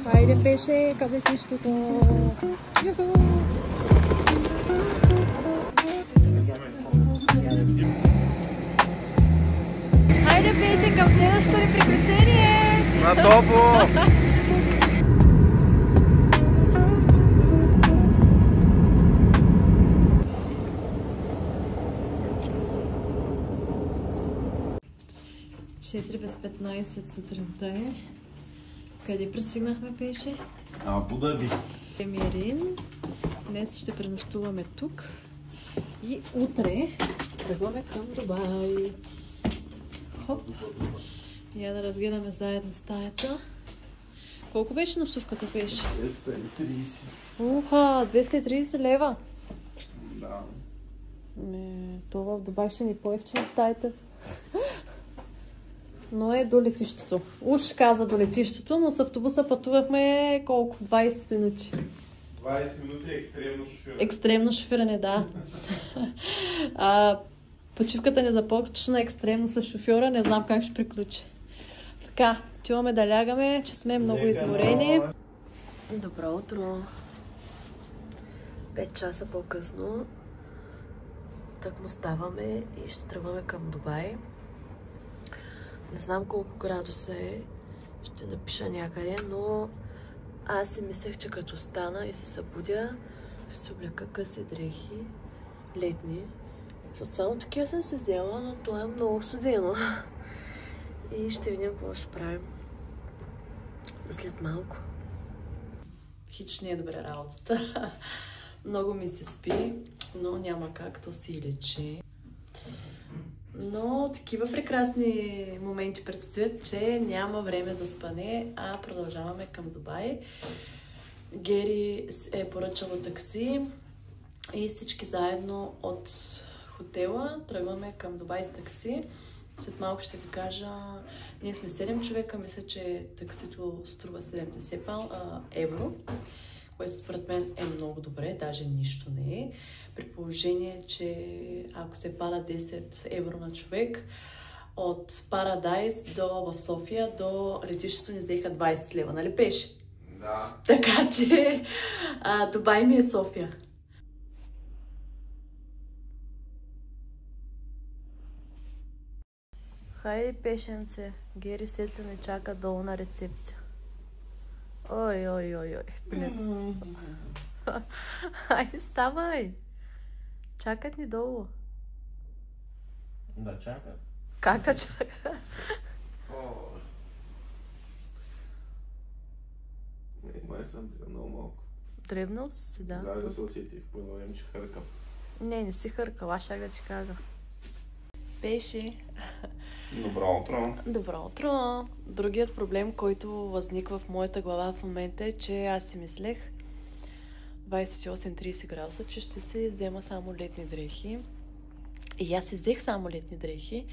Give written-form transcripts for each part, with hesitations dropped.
Хайде, пеше към летището! Юху! Хайде, пеше към следващото ни приключение! На топло! Без 15 сутринта е. Къде пристигнахме, пеше? Абу Даби. Емирин. Днес ще пренощуваме тук. И утре тръгваме към Дубай. Хоп! Я да разгледаме заедно стаята. Колко беше нощувката, пеше? 230. Уха, 230 лева. Да. Това в Дубай ще ни по-евтина стаята. Но е до летището. Уж казва до летището, но с автобуса пътувахме колко? 20 минути. 20 минути е екстремно шофиране. Екстремно шофиране, да. Почивката не започна екстремно с шофьора, не знам как ще приключи. Така, чуваме да лягаме, че сме много изморени. Добро утро. 5 часа по-късно. Так му ставаме и ще тръгваме към Дубай. Не знам колко градуса е, ще напиша някъде, но аз си мислех, че като стана и се събудя, ще се облека къси дрехи, летни. Защото само такива съм се взела, но това е много студено. И ще видим какво ще правим след малко. Хич не е добре работата. Много ми се спи, но няма как, то си лечи. Но такива прекрасни моменти предстоят, че няма време за спане, а продължаваме към Дубай. Гери е поръчало такси и всички заедно от хотела тръгваме към Дубай с такси. След малко ще ви кажа, ние сме 7 човека, мисля, че таксито струва 70 евро, което според мен е много добре, даже нищо не е. При положение, че ако се пада 10 евро на човек, от Парадайс в София до летището ни взеха 20 лева, нали пеше? Да. Така че Дубай ми е София. Хайде, пешенце, Гери Сетли ме чака долу на рецепция. Ой, плец. Айде, ставай! Чакат ни долу. Да, чакат. Как да чака? Май съм много малко. Дребно си, да. Да се усетих, по едно време, че хъркам. Не си хъркал, аз ще да ти кажа. Пеше. Добро утро. Добро утро. Другият проблем, който възниква в моята глава в момента е, че аз си мислех 28-30 градуса, че ще си взема само летни дрехи. И аз си взех само летни дрехи,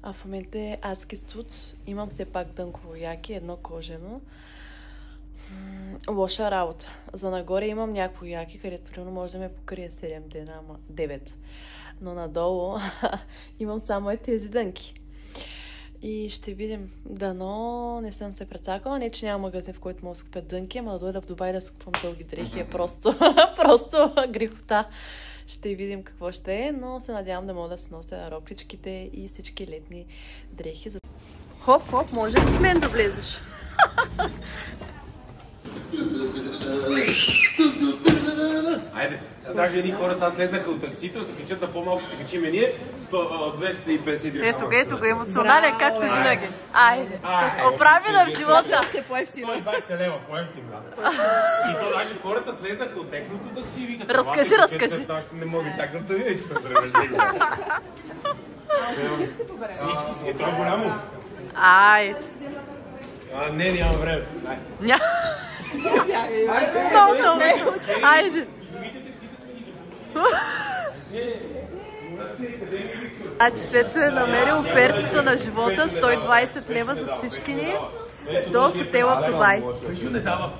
а в момента е адски студ. Имам все пак дънково яки, едно кожено. Лоша работа. За нагоре имам някакво яки, където примерно може да ме покрие 7 дена, ама 9. Но надолу имам само тези дънки. И ще видим. Дано не съм се прецакала. Не, че няма магазин, в който мога да си купя дънки, ама да дойда в Дубай да си купвам дълги дрехи е просто грехота. Ще видим какво ще е, но се надявам да мога да си нося рокличките и всички летни дрехи. Хоп, може ли с мен да влезеш? Айде, даже едни хора сега слезнаха от таксито, се качат на по-малко, се качиме ние, 250 дирхама. Ето го, емоционален, както винаги. Айде, оправи на в живота. 120 лева по-ефтина. И то даже хората слезнаха от техното такси и викат... Разкажи. Не мога чакам да видя, че съм сръвежени. Всички си, ето е голямо. Айде. Не, няма време. Айде. Значи Светло е намерил офертата на живота, 120 лева за всички ни до хотела в Дубай. Кажу не дава.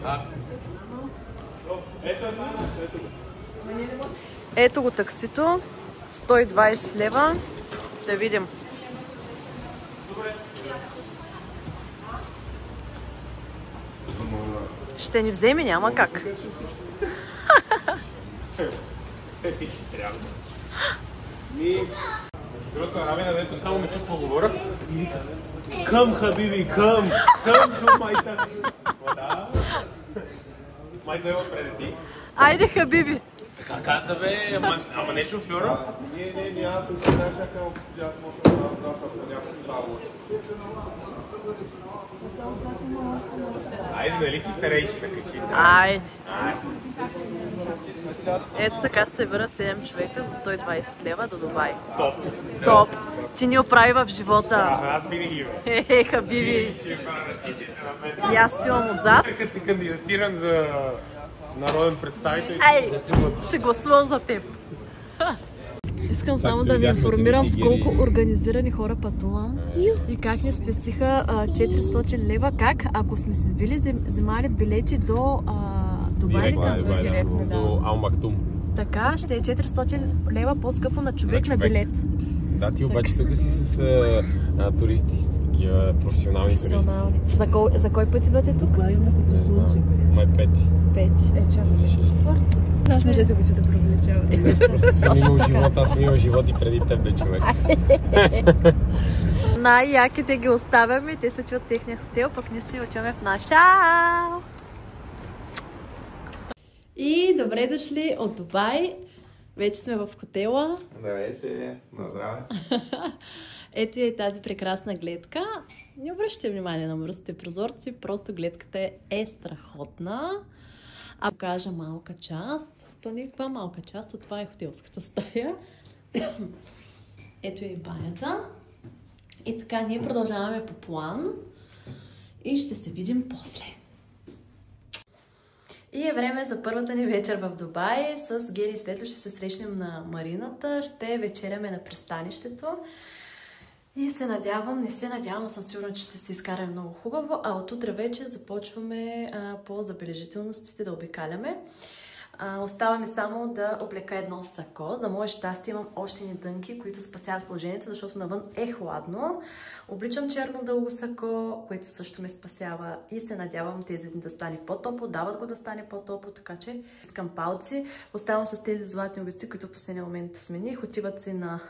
Ето го таксито, 120 лева. Да видим. Ще ни вземе, няма как. Другото равена, дето само ме чук поговора и вика: "Come, Хабиби, come to my taxi." Да. Майка е отпред ти. Айде, Хабиби. Така каза, бе, ама не шофьора? Не, аз тук ще чакам, аз мога да запад на някакво стало. Айде, нали си старейши да качи? Айде. Ето така се върнат 7 човека за 120 лева до Дубай. Топ. Топ. Ти ни оправи в живота. Аз винаги бе. Хабиби. Ще хора разчитайте на мен. И аз стоям отзад. Като си кандидатирам за народен представител, Ще гласувам за теб. Искам само да ви информирам с колко организирани хора пътувам и как ни спестиха 400 лева. Как? Ако сме си били вземали билети до Дубай, директно, до Ал Мактум. Така, ще е 400 лева по-скъпо на човек на билет. Да, ти обаче тук си с туристи, такива професионални туристи. За кой път идвате тук? Май пети. Четвърти. Аз можете обича да привлечавате. Просто съм имал живот, аз съм имал живот и преди теб, бе, човек. Най-яките ги оставяме, те се отиват в техния хотел, пък ние си отиваме в наш. Чао! И добре дошли от Дубай. Вече сме в хотела. Здравейте, на здраве. Ето и тази прекрасна гледка. Не обръщайте внимание на мръсните прозорци, просто гледката е страхотна. А покажа малка част. То не е каква малка част, а това е хотелската стая. Ето и банята. И така, ние продължаваме по план. И ще се видим после. И е време за първата ни вечер в Дубай. С Гери и Светло ще се срещнем на марината. Ще вечеряме на пристанището. И се надявам, не се надявам, съм сигурна, че ще се изкараме много хубаво. А от утре вече започваме по забележителностите да обикаляме. Остава ми само да облека едно сако. За мое щастие имам още ни дънки, които спасяват положението, защото навън е хладно. Обличам черно дълго сако, което също ме спасява и се надявам тези дни да стане по-топло. Дават го да стане по-топло, така че искам палци. Оставам с тези златни обици, които в последния момент смених. Отиват си на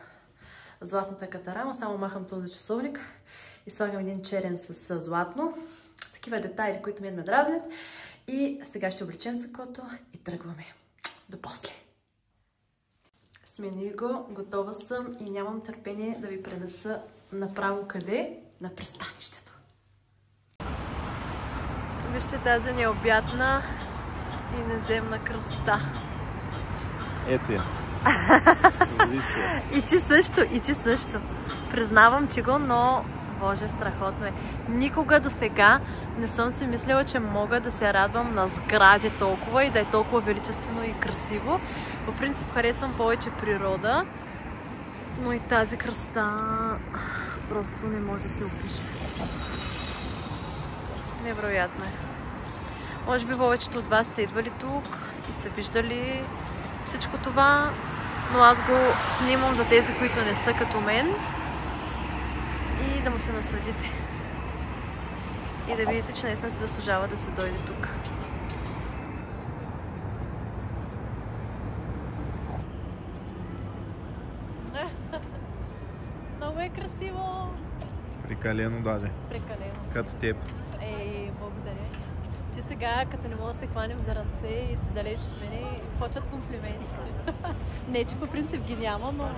златната катарама. Само махам този часовник и слагам един черен с златно. Такива детайли, които ме дразнят. И сега ще облечем сакото и тръгваме. До после. Смених го, готова съм и нямам търпение да ви пренеса направо къде? На пристанището. Вижте тази необятна и неземна красота. Ето я. И ти също, и ти също. Признавам, че го, но боже, страхотно е. Никога до сега не съм си мислила, че мога да се радвам на сгради толкова и да е толкова величествено и красиво. По принцип харесвам повече природа, но и тази красота просто не може да се опише. Невероятно е. Може би повечето от вас сте идвали тук и са виждали всичко това, но аз го снимам за тези, които не са като мен и да му се насладите. И да видите, че наистина се заслужава да се дойде тук. Много е красиво! Прекалено даже. Прекалено. Като теб. Ей, благодаря ти. Ти сега, като не мога да се хванем за ръце и си далеч от мене, почват комплиментите. Не, че по принцип ги няма, но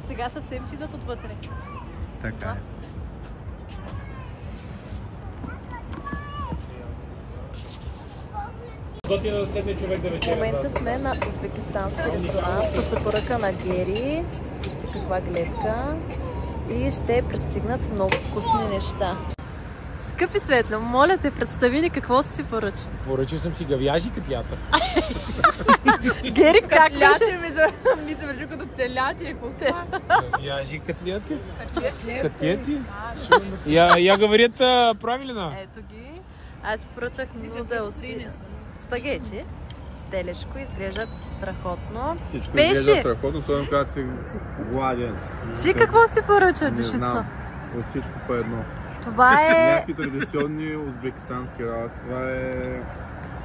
сега съвсем че идват отвътре. Така е. В момента сме на узбекистански ресторант по препоръка на Гери. Вижте каква гледка. И ще пристигнат много вкусни неща. Скъпи Светло, моля те, представи ни какво си поръча. Поръчал съм си гавяжи катлята. Гери, как беше? Ми се вържи като телятие, какво? Гавяжи катлети? Катлети? Я говорят правилно. Ето ги. Аз поръчах нуделси. Спагети с телешко, изглеждат страхотно. Всичко изглежда страхотно, особено когато си гладен. Ти какво си поръча, Не душица? знам. От всичко по едно. Това е някакви традиционни узбекистански работи. Това е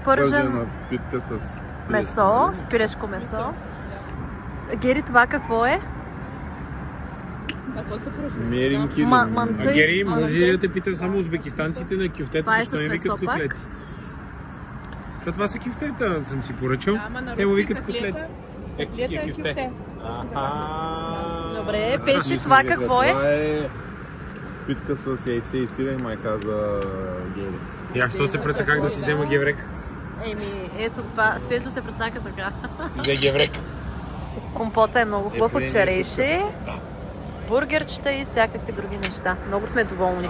пържена питка с месо, с пилешко месо. Гери, това какво е? меринки. Манты. Гери, може ли да те питам само узбекистанците на кюфтета, Това е защо с не викат месо пак? котлети? Защото това са кюфтета, съм си поръчал. Ама на Те му руски викат котлети. котлета е кюфте. Добре, пиши това какво е? Това е питка с яйце и сирене, май каза Гери. И аз що се прецаках да си взема геврек? Еми, ето това, Светло се прецака така. Взе геврек. Компота е много хубав от череши, бургерчета и всякакви други неща. Много сме доволни.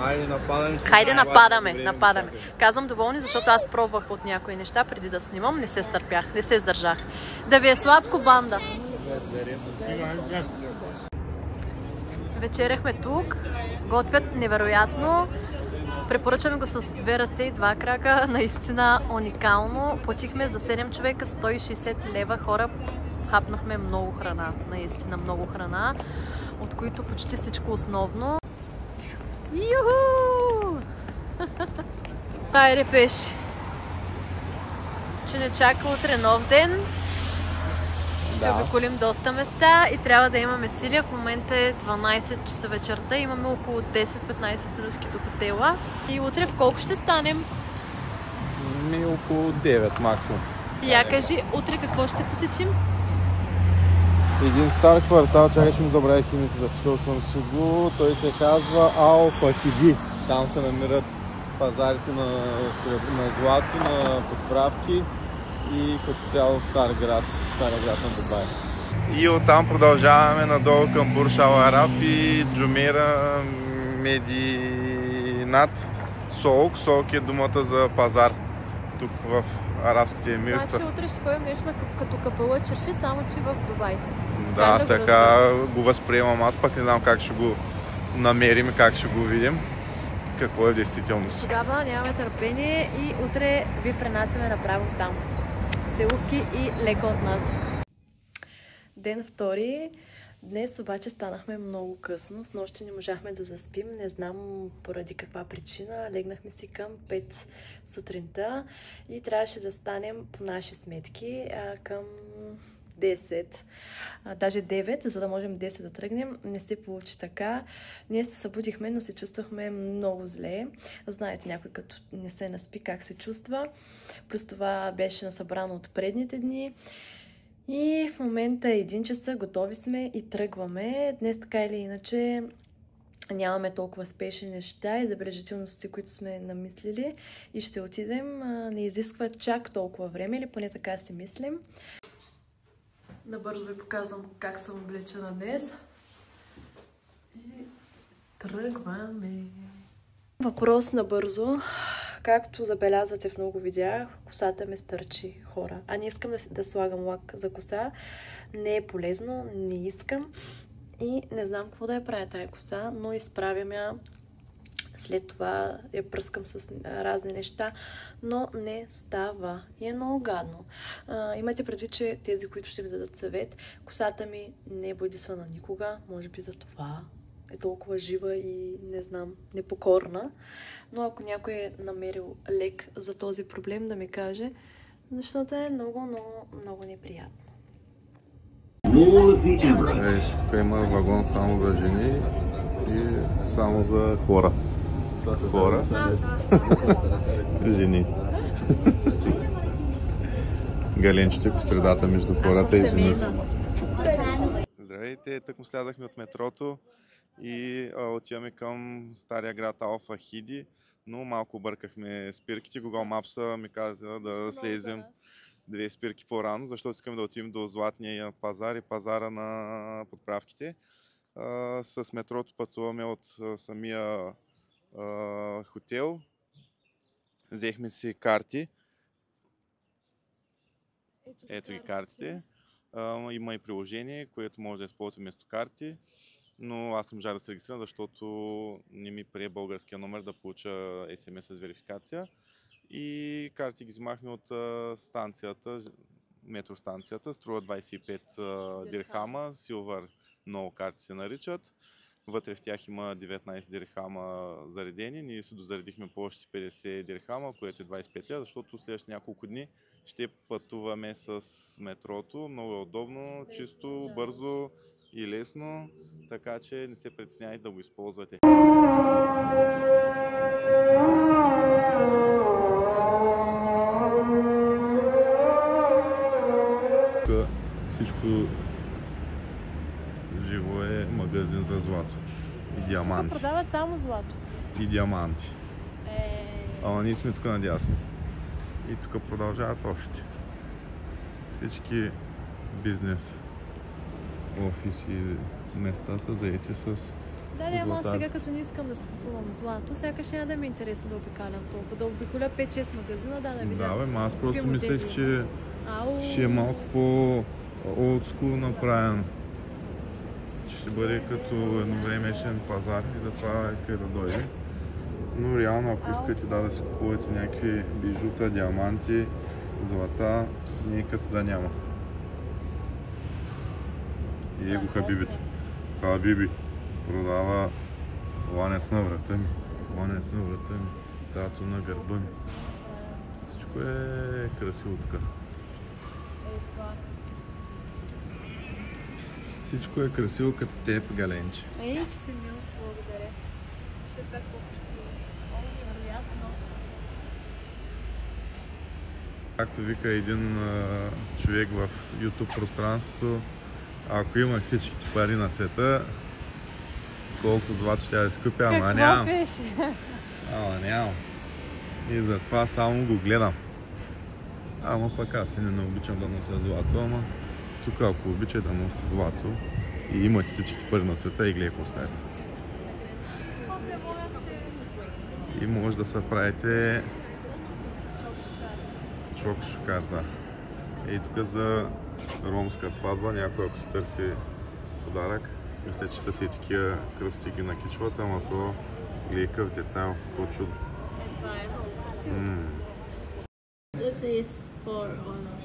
Хайде нападаме. Казвам доволни, защото аз пробвах от някои неща преди да снимам, не се стърпях, не се издържах. Да ви е сладко, банда! Вечеряхме тук, готвят невероятно. Препоръчваме го с 2 ръце и 2 крака, наистина уникално. Платихме за 7 човека 160 лева, хора. Хапнахме много храна, наистина много храна, от които почти всичко основно. Юху! Хайде пеши! Че не чака утре нов ден. Ще обиколим доста места и трябва да имаме сили. В момента е 12 часа вечерта. Имаме около 10-15 минути до хотела. И утре в колко ще станем? Около 9 максимум. И я кажи, утре какво ще посетим? Един стар квартал, чакай, че му забравих името, записал съм си го. Той се казва Ал-Фахиди. Там се намират пазарите на злато, на подправки и като цяло стария град на Дубай. И оттам продължаваме надолу към Бурж Ал Араб и Джумейра Мединат Соук. Соук е думата за пазар тук в арабските емирства. Значи утре ще ходим нещо като Капала Черши, само че в Дубай. Да, така го възприемам аз, пък не знам как ще го намерим, как ще го видим, какво е в действителност. Тогава нямаме търпение и утре ви пренасяме направо там. Целувки и леко от нас. Ден втори. Днес обаче станахме много късно. С нощи не можахме да заспим. Не знам поради каква причина. Легнахме си към 5 сутринта и трябваше да станем по наши сметки към 10, даже 9, за да можем 10 да тръгнем. Не се получи така. Ние се събудихме, но се чувствахме много зле. Знаете, някой като не се наспи как се чувства. Плюс това беше насъбрано от предните дни. И в момента е 1 часа, готови сме и тръгваме. Днес така или иначе нямаме толкова спешни неща и забележителности, които сме намислили и ще отидем. Не изисква чак толкова време, или поне така си мислим. Набързо ви показвам как съм облечена днес. И тръгваме. Въпрос набързо. Както забелязвате в много видеа, косата ме стърчи, хора. А не искам да слагам лак за коса. Не е полезно, не искам. И не знам какво да я правя тая коса, но изправям я. След това я пръскам с разни неща, но не става. И е много гадно. Имайте предвид, че тези, които ще ви дадат съвет, косата ми не е бодисвана никога. Може би за това е толкова жива и, не знам, непокорна. Но ако някой е намерил лек за този проблем, да ми каже, защото е много неприятно. Тук има вагон само за жени и само за хора. Хора. Жени. Галенчето е по средата между хората и жените. Здравейте, тъкмо слязахме от метрото и отиваме към стария град Ал-Фахиди, но малко объркахме спирките. Google Maps ми каза да слезем 2 спирки по-рано, защото искаме да отидем до Златния пазар и пазара на подправките. С метрото пътуваме от самия хотел. Взехме си карти. Ето ги картите. Има и приложение, което може да използвате вместо карти, но аз не можах да се регистрирам, защото не ми прие българския номер да получа SMS с верификация. И карти ги взимахме от станцията, метростанцията. Струва 25 дирхама, Silver много карти се наричат. Вътре в тях има 19 дирхама заредени. Ние си дозаредихме по още 50 дирхама, което е 25 лева, защото следващите няколко дни ще пътуваме с метрото. Много е удобно, чисто, бързо и лесно, така че не се притеснявайте да го използвате. Всичко живо е магазин за злато и диаманти. Тук продават само злато. И диаманти. Ама ние сме тук надясно. И тук продължават още. Всички бизнес офиси и места са заети с... Да, ама сега като не искам да си купувам злато, сякаш няма да ми е интересно да обикалям толкова. Да обиколя 5-6 магазина, да видя. Да, бе, аз просто мислех, че ще е малко по олдскул направен. Че ще бъде като едновремешен пазар и затова исках да дойде. Но реално, ако искате да си купувате някакви бижута, диаманти, злата, не е като да няма. И его Хабибито. Хабиби продава ланец на врата ми, тато на гърба ми. Всичко е красиво тук. Всичко е красиво като теб, Галенче. Че си мил, благодаря. Ще е така красиво. Невероятно. Както вика един човек в YouTube пространството, ако имах всичките пари на света, колко злато ще да си купя, ама нямам. Какво беше? Ама нямам. И затова само го гледам. Ама пък аз не обичам да нося злато, ама тук ако обичате да носите злато и имате всичките пари на света и гледай какво ставите. И може да се правите чок шокар, да. И тук за ромска сватба, някой ако се търси подарък, мисля, че с такива кръсти ги накичват, ама то гледай къв детайл, какво чудо. Това е много красиво. This is for honor.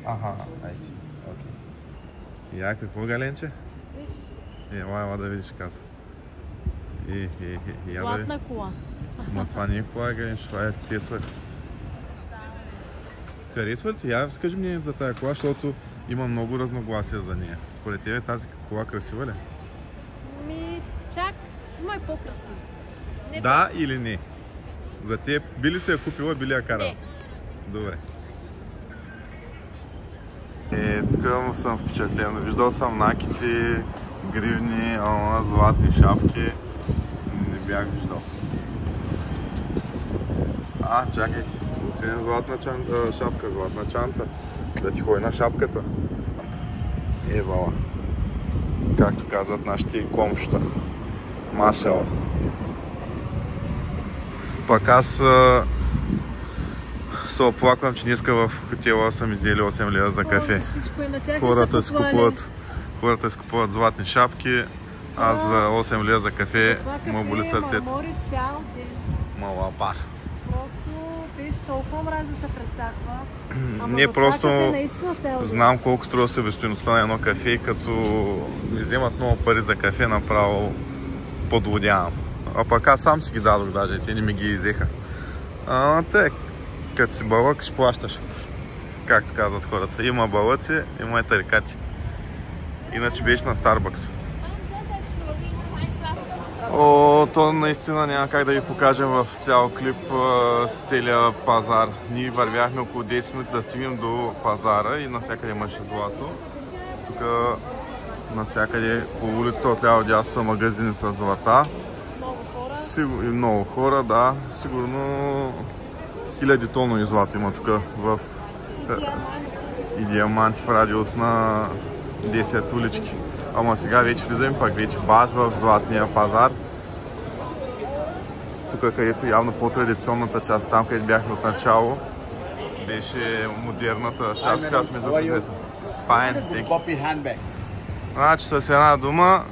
Аха, I see. Окей. Я какво, Галенче? Виж. Ела да видиш каса. Златна кола. Ма това не е кола, Галенче, това е Тесла. Харесва ли ти? Я скажи ми за тая кола, защото има много разногласия за нея. Според тебе тази кола красива ли? Чак, има и по-красива. Да или не? За теб би ли се я купила, би ли я карала? Не. Добре. Тук съм впечатлен. Виждал съм накити, гривни, златни шапки. Не бях виждал. Чакайте. Освен златна шапка, златна чанта. Да ти ходи на шапката. Вала. Както казват нашите комшта. Машала. Пак аз се оплаквам, че днеска в хотела са ми взели 8 лева за кафе. Хората си купуват златни шапки, аз за 8 лева за кафе му боли сърцето. Мори цял ден. Малабар. Просто пиш толкова мрази да се прецаква. Не, просто знам колко струва себестойността на едно кафе и като ми вземат много пари за кафе, направо подлодявам. А пък аз сам си ги дадох даже, те не ми ги изеха. Те, като си бълък, ще плащаш. Както казват хората. Има бълъци, има и тарикати. Иначе беше на Starbucks. То наистина няма как да ви покажем в цял клип с целия пазар. Ние вървяхме около 10 минути да стигнем до пазара и навсякъде имаше злато. Тук навсякъде по улица отляво отдясно са магазини с злата. И много хора, да. Сигурно хиляди тонови злато има тук в... И диаманти в радиус на 10 улички. Ама сега вече влизаме пак вече баш в златния пазар. Тук където явно по-традиционната част, там където бяхме от начало, беше модерната част, която сме запознаем. Значи с една дума,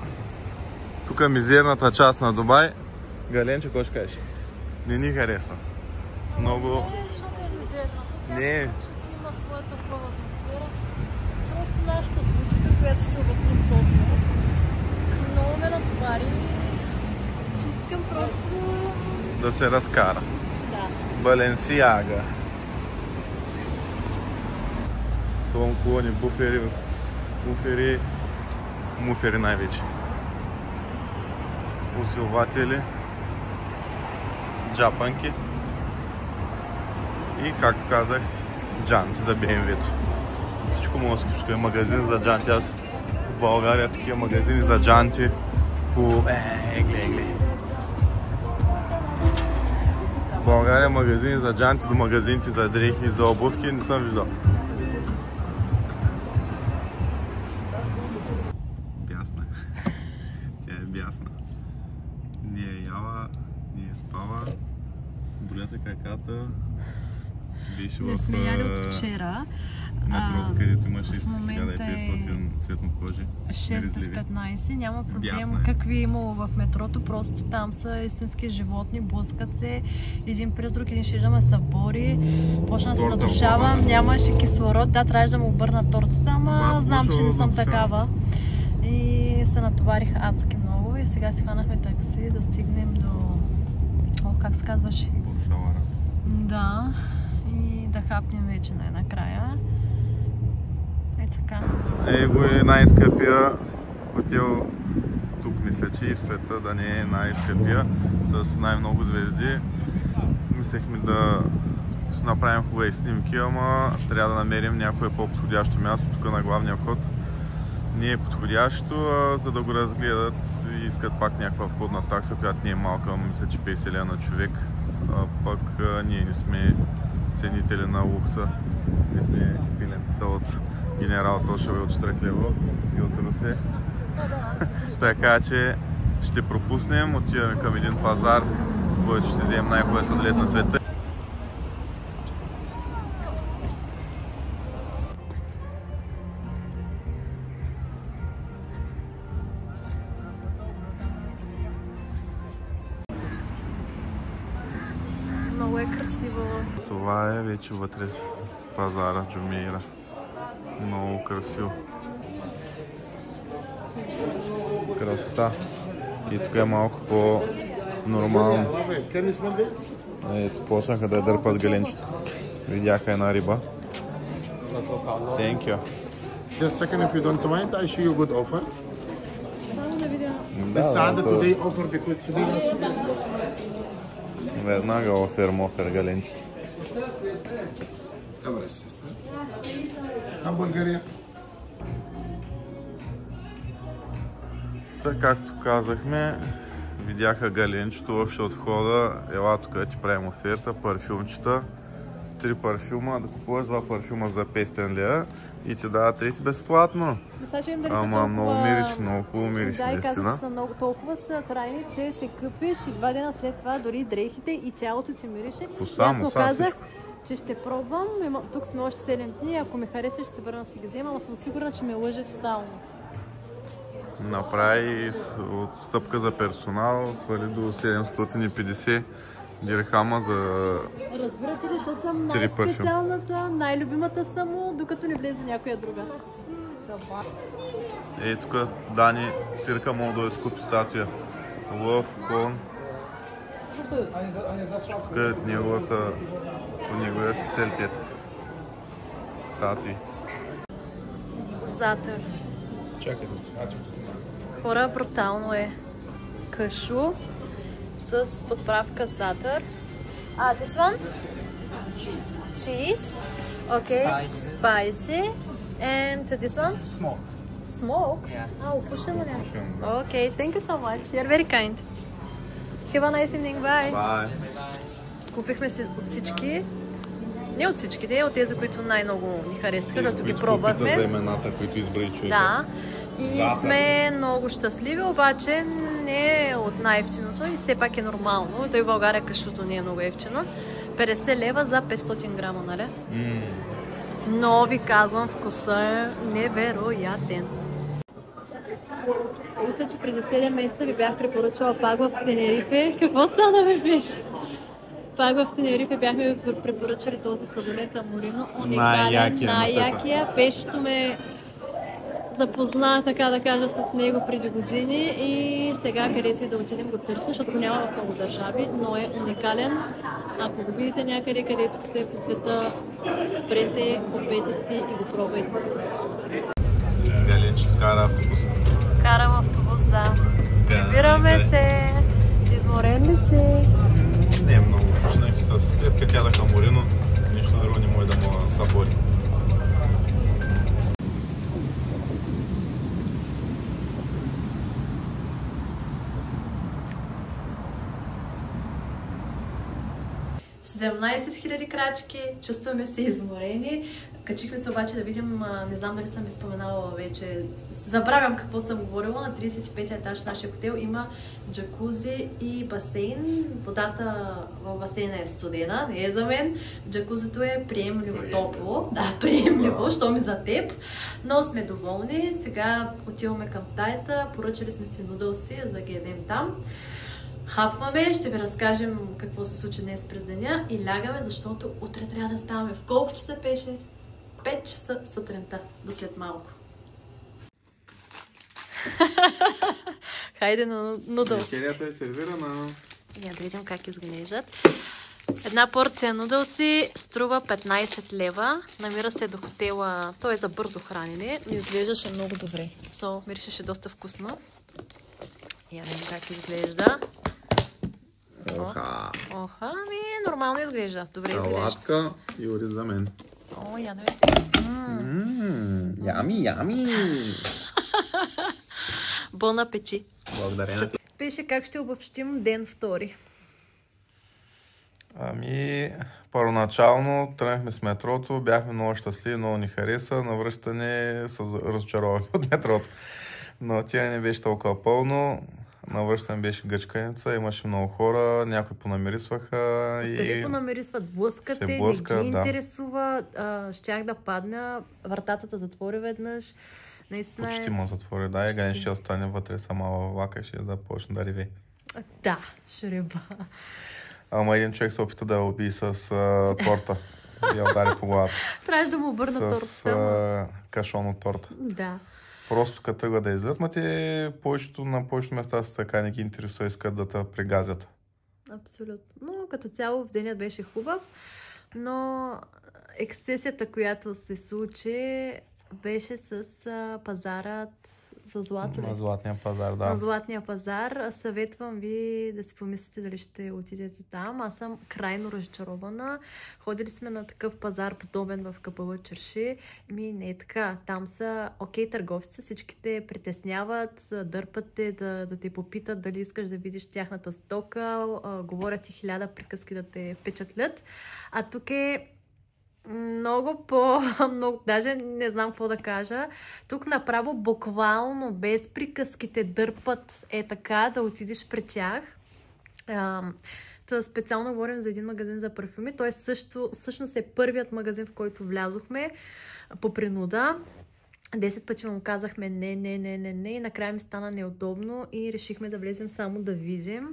тук е мизерната част на Дубай. Галенче, какво ще кажеш? Не ни харесва. Много... Не. Ще си има своята хубава атмосфера. Просто нашата случка, която ще обясним после. Но много ме натовари. Искам просто да се разкара. Да. Баленсиага. Тонкони, буфери, муфери най-вече. Усилватели, джапанки и, както казах, джанти за BMW-то. Всичко мога да скучка. Магазин за джанти. Аз в България такива магазини за джанти по... гледай. В България магазини за джанти до магазинти за дрехи и за обувки не съм виждал. Бясна. Тя е бясна. Не е яла, не е спала. Болята краката. Беше не сме яли от вчера. Метрото, където имаше в момента 1500 цветнокожи. 6 без 15, няма проблем. Е. Какви е имало в метрото, просто там са истински животни, блъскат се, един през друг, един ще ме събори, почна да се задушава, нямаше кислород, да, трябваше да му обърна тортата, ама знам, че не съм такава. И се натоварих адски много и сега си хванахме такси да стигнем до... как се казваше? Буршавара. Да, и да хапнем вече накрая. Така. Его е най-скъпия хотел тук, мисля, че и в света, да не е най-скъпия, с най-много звезди. Мислехме да си направим хубави снимки, ама трябва да намерим някое по-подходящо място. Тук на главния вход не е подходящо, за да го разгледат и искат пак някаква входна такса, която не е малка, мисля, че 50 лева на човек. Пък ние не сме ценители на лукса, не сме пиленцата от Генерал Тошева от Штреклево и от Русе. Така че ще пропуснем, отиваме към един пазар, в който ще вземем най-хубавия сладолед на света. Много е красиво. Това е вече вътре пазара Джумейра. Много красиво. Красота. И тук е малко по-нормално. Ето, почнаха да дърпат галенчето. Видяха една риба. Thank you. Just second, if you don't mind, I show you good offer. Да, today offer because today веднага офер галенчето. А България? Така, както казахме, видяха галенчето още от входа. Ела тук ти правим оферта, парфюмчета. 3 парфюма, да купуваш 2 парфюма за 500 лева и ти дава трети безплатно. Ама много мириш, много хубаво мириш, да, наистина. Да, и казах, са много толкова са трайни, че се къпиш и 2 дена след това дори дрехите и тялото ти мирише. Коса, казах, всичко. че ще пробвам. Тук сме още 7 дни, ако ме хареса, ще се върна да си ги взема, но съм сигурна, че ме лъже тотално. Направи отстъпка за персонал, свали до 750 дирхама за... Разбирате ли, защото съм най-специалната, най-любимата само, докато не влезе някоя друга. Ей, тук Дани цирка мога да изкупи статуя. Лъв, кон. Всичко тук е по неговия специалитет. Статуи. Затър. Чакай. Хора, брутално е. Кашу с подправка затър. This one? Cheese. Okay. Spicy. And this one? Smoke? Опушено ли? Okay, thank you so much. You're very kind. Have a nice evening. Bye. Bye. Купихме си от всички. Не от всичките, от тези, които най-много ни харесаха, защото ги пробвахме. За имената, които избради човека. Да. И сме много щастливи, обаче не е от най-ефтиното и все пак е нормално. Той в България кашуто не е много ефтино. 50 лева за 500 грама, нали? Но ви казвам, вкуса е невероятен. Мисля, че преди 7 месеца ви бях препоръчала пак в Тенерифе. Какво стана, бе, беше? Пак в Тенерифе бяхме ви препоръчали този сладолед Аморино. Уникален, най-якия. Пешето ме запозна, така да кажа, с него преди години и сега където и да отидем го търсим, защото го няма в много държави, но е уникален. Ако го видите някъде, където сте по света, спрете, купете си и го пробвайте. Галенчето кара автобуса. Карам автобус, да. Прибираме се. Изморен ли си? Не е много. Почнах си с след като ядах аморино, нищо друго не може да му събори. $17,000 крачки, чувстваме се изморени. Качихме се обаче да видим, не знам дали съм ви споменала вече, забравям какво съм говорила, на 35-я етаж нашия хотел има джакузи и басейн. Водата в басейна е студена, не е за мен. Джакузито е приемливо топло, да, приемливо, що ми за теб, но сме доволни. Сега отиваме към стаята, поръчали сме си нудълси, за да ги едем там. Хапваме, ще ви разкажем какво се случи днес през деня и лягаме, защото утре трябва да ставаме. В колко часа беше? 5 часа сутринта, до след малко. Хайде на нудълси. Вечерята е сервирана. Я да видим как изглеждат. Една порция нудълси струва 15 лева. Намира се до хотела. Той е за бързо хранене, но изглеждаше много добре. Миришеше доста вкусно. Я да видим как изглежда. Оха. Оха, нормално изглежда. Добре изглежда. Салатка и ориз за мен. О, я да видим. Ями. Бон апети. Благодаря. Пише как ще обобщим ден втори. Първоначално тръгнахме с метрото, бяхме много щастливи, много ни хареса. На връщане се разочаровахме от метрото. Но тя не беше толкова пълно. Навръщане беше гъчканица, имаше много хора, някои понамирисваха. Остали понамирисват, блъскате, не ги интересува. Щях да падна, вратата затвори веднъж. Наистина почти му затвори, да, и Гани ще остане вътре сама във влака и ще започне да реве. Да, шреба. Ама един човек се опита да я убие с торта и я удари по главата. Трябваше да му обърна торта. С кашон от торта. Да. Просто като тръгва да излизат, на повечето места са така, не ги интересува, искат да те пригазят. Абсолютно. Но като цяло в денят беше хубав, но ексцесията, която се случи, беше с пазарът за злато. На златния пазар, да. На златния пазар. Съветвам ви да си помислите дали ще отидете там. Аз съм крайно разочарована. Ходили сме на такъв пазар, подобен в КПВ Чарши. Не е така. Там са търговците, всички те притесняват, дърпат те да те попитат дали искаш да видиш тяхната стока, говорят ти 1000 приказки да те впечатлят. А тук е много, даже не знам какво да кажа. Тук направо буквално без приказките дърпат така да отидеш при тях. Специално говорим за един магазин за парфюми. Той всъщност е първият магазин, в който влязохме по принуда. 10 пъти му казахме не и накрая ми стана неудобно и решихме да влезем само да видим.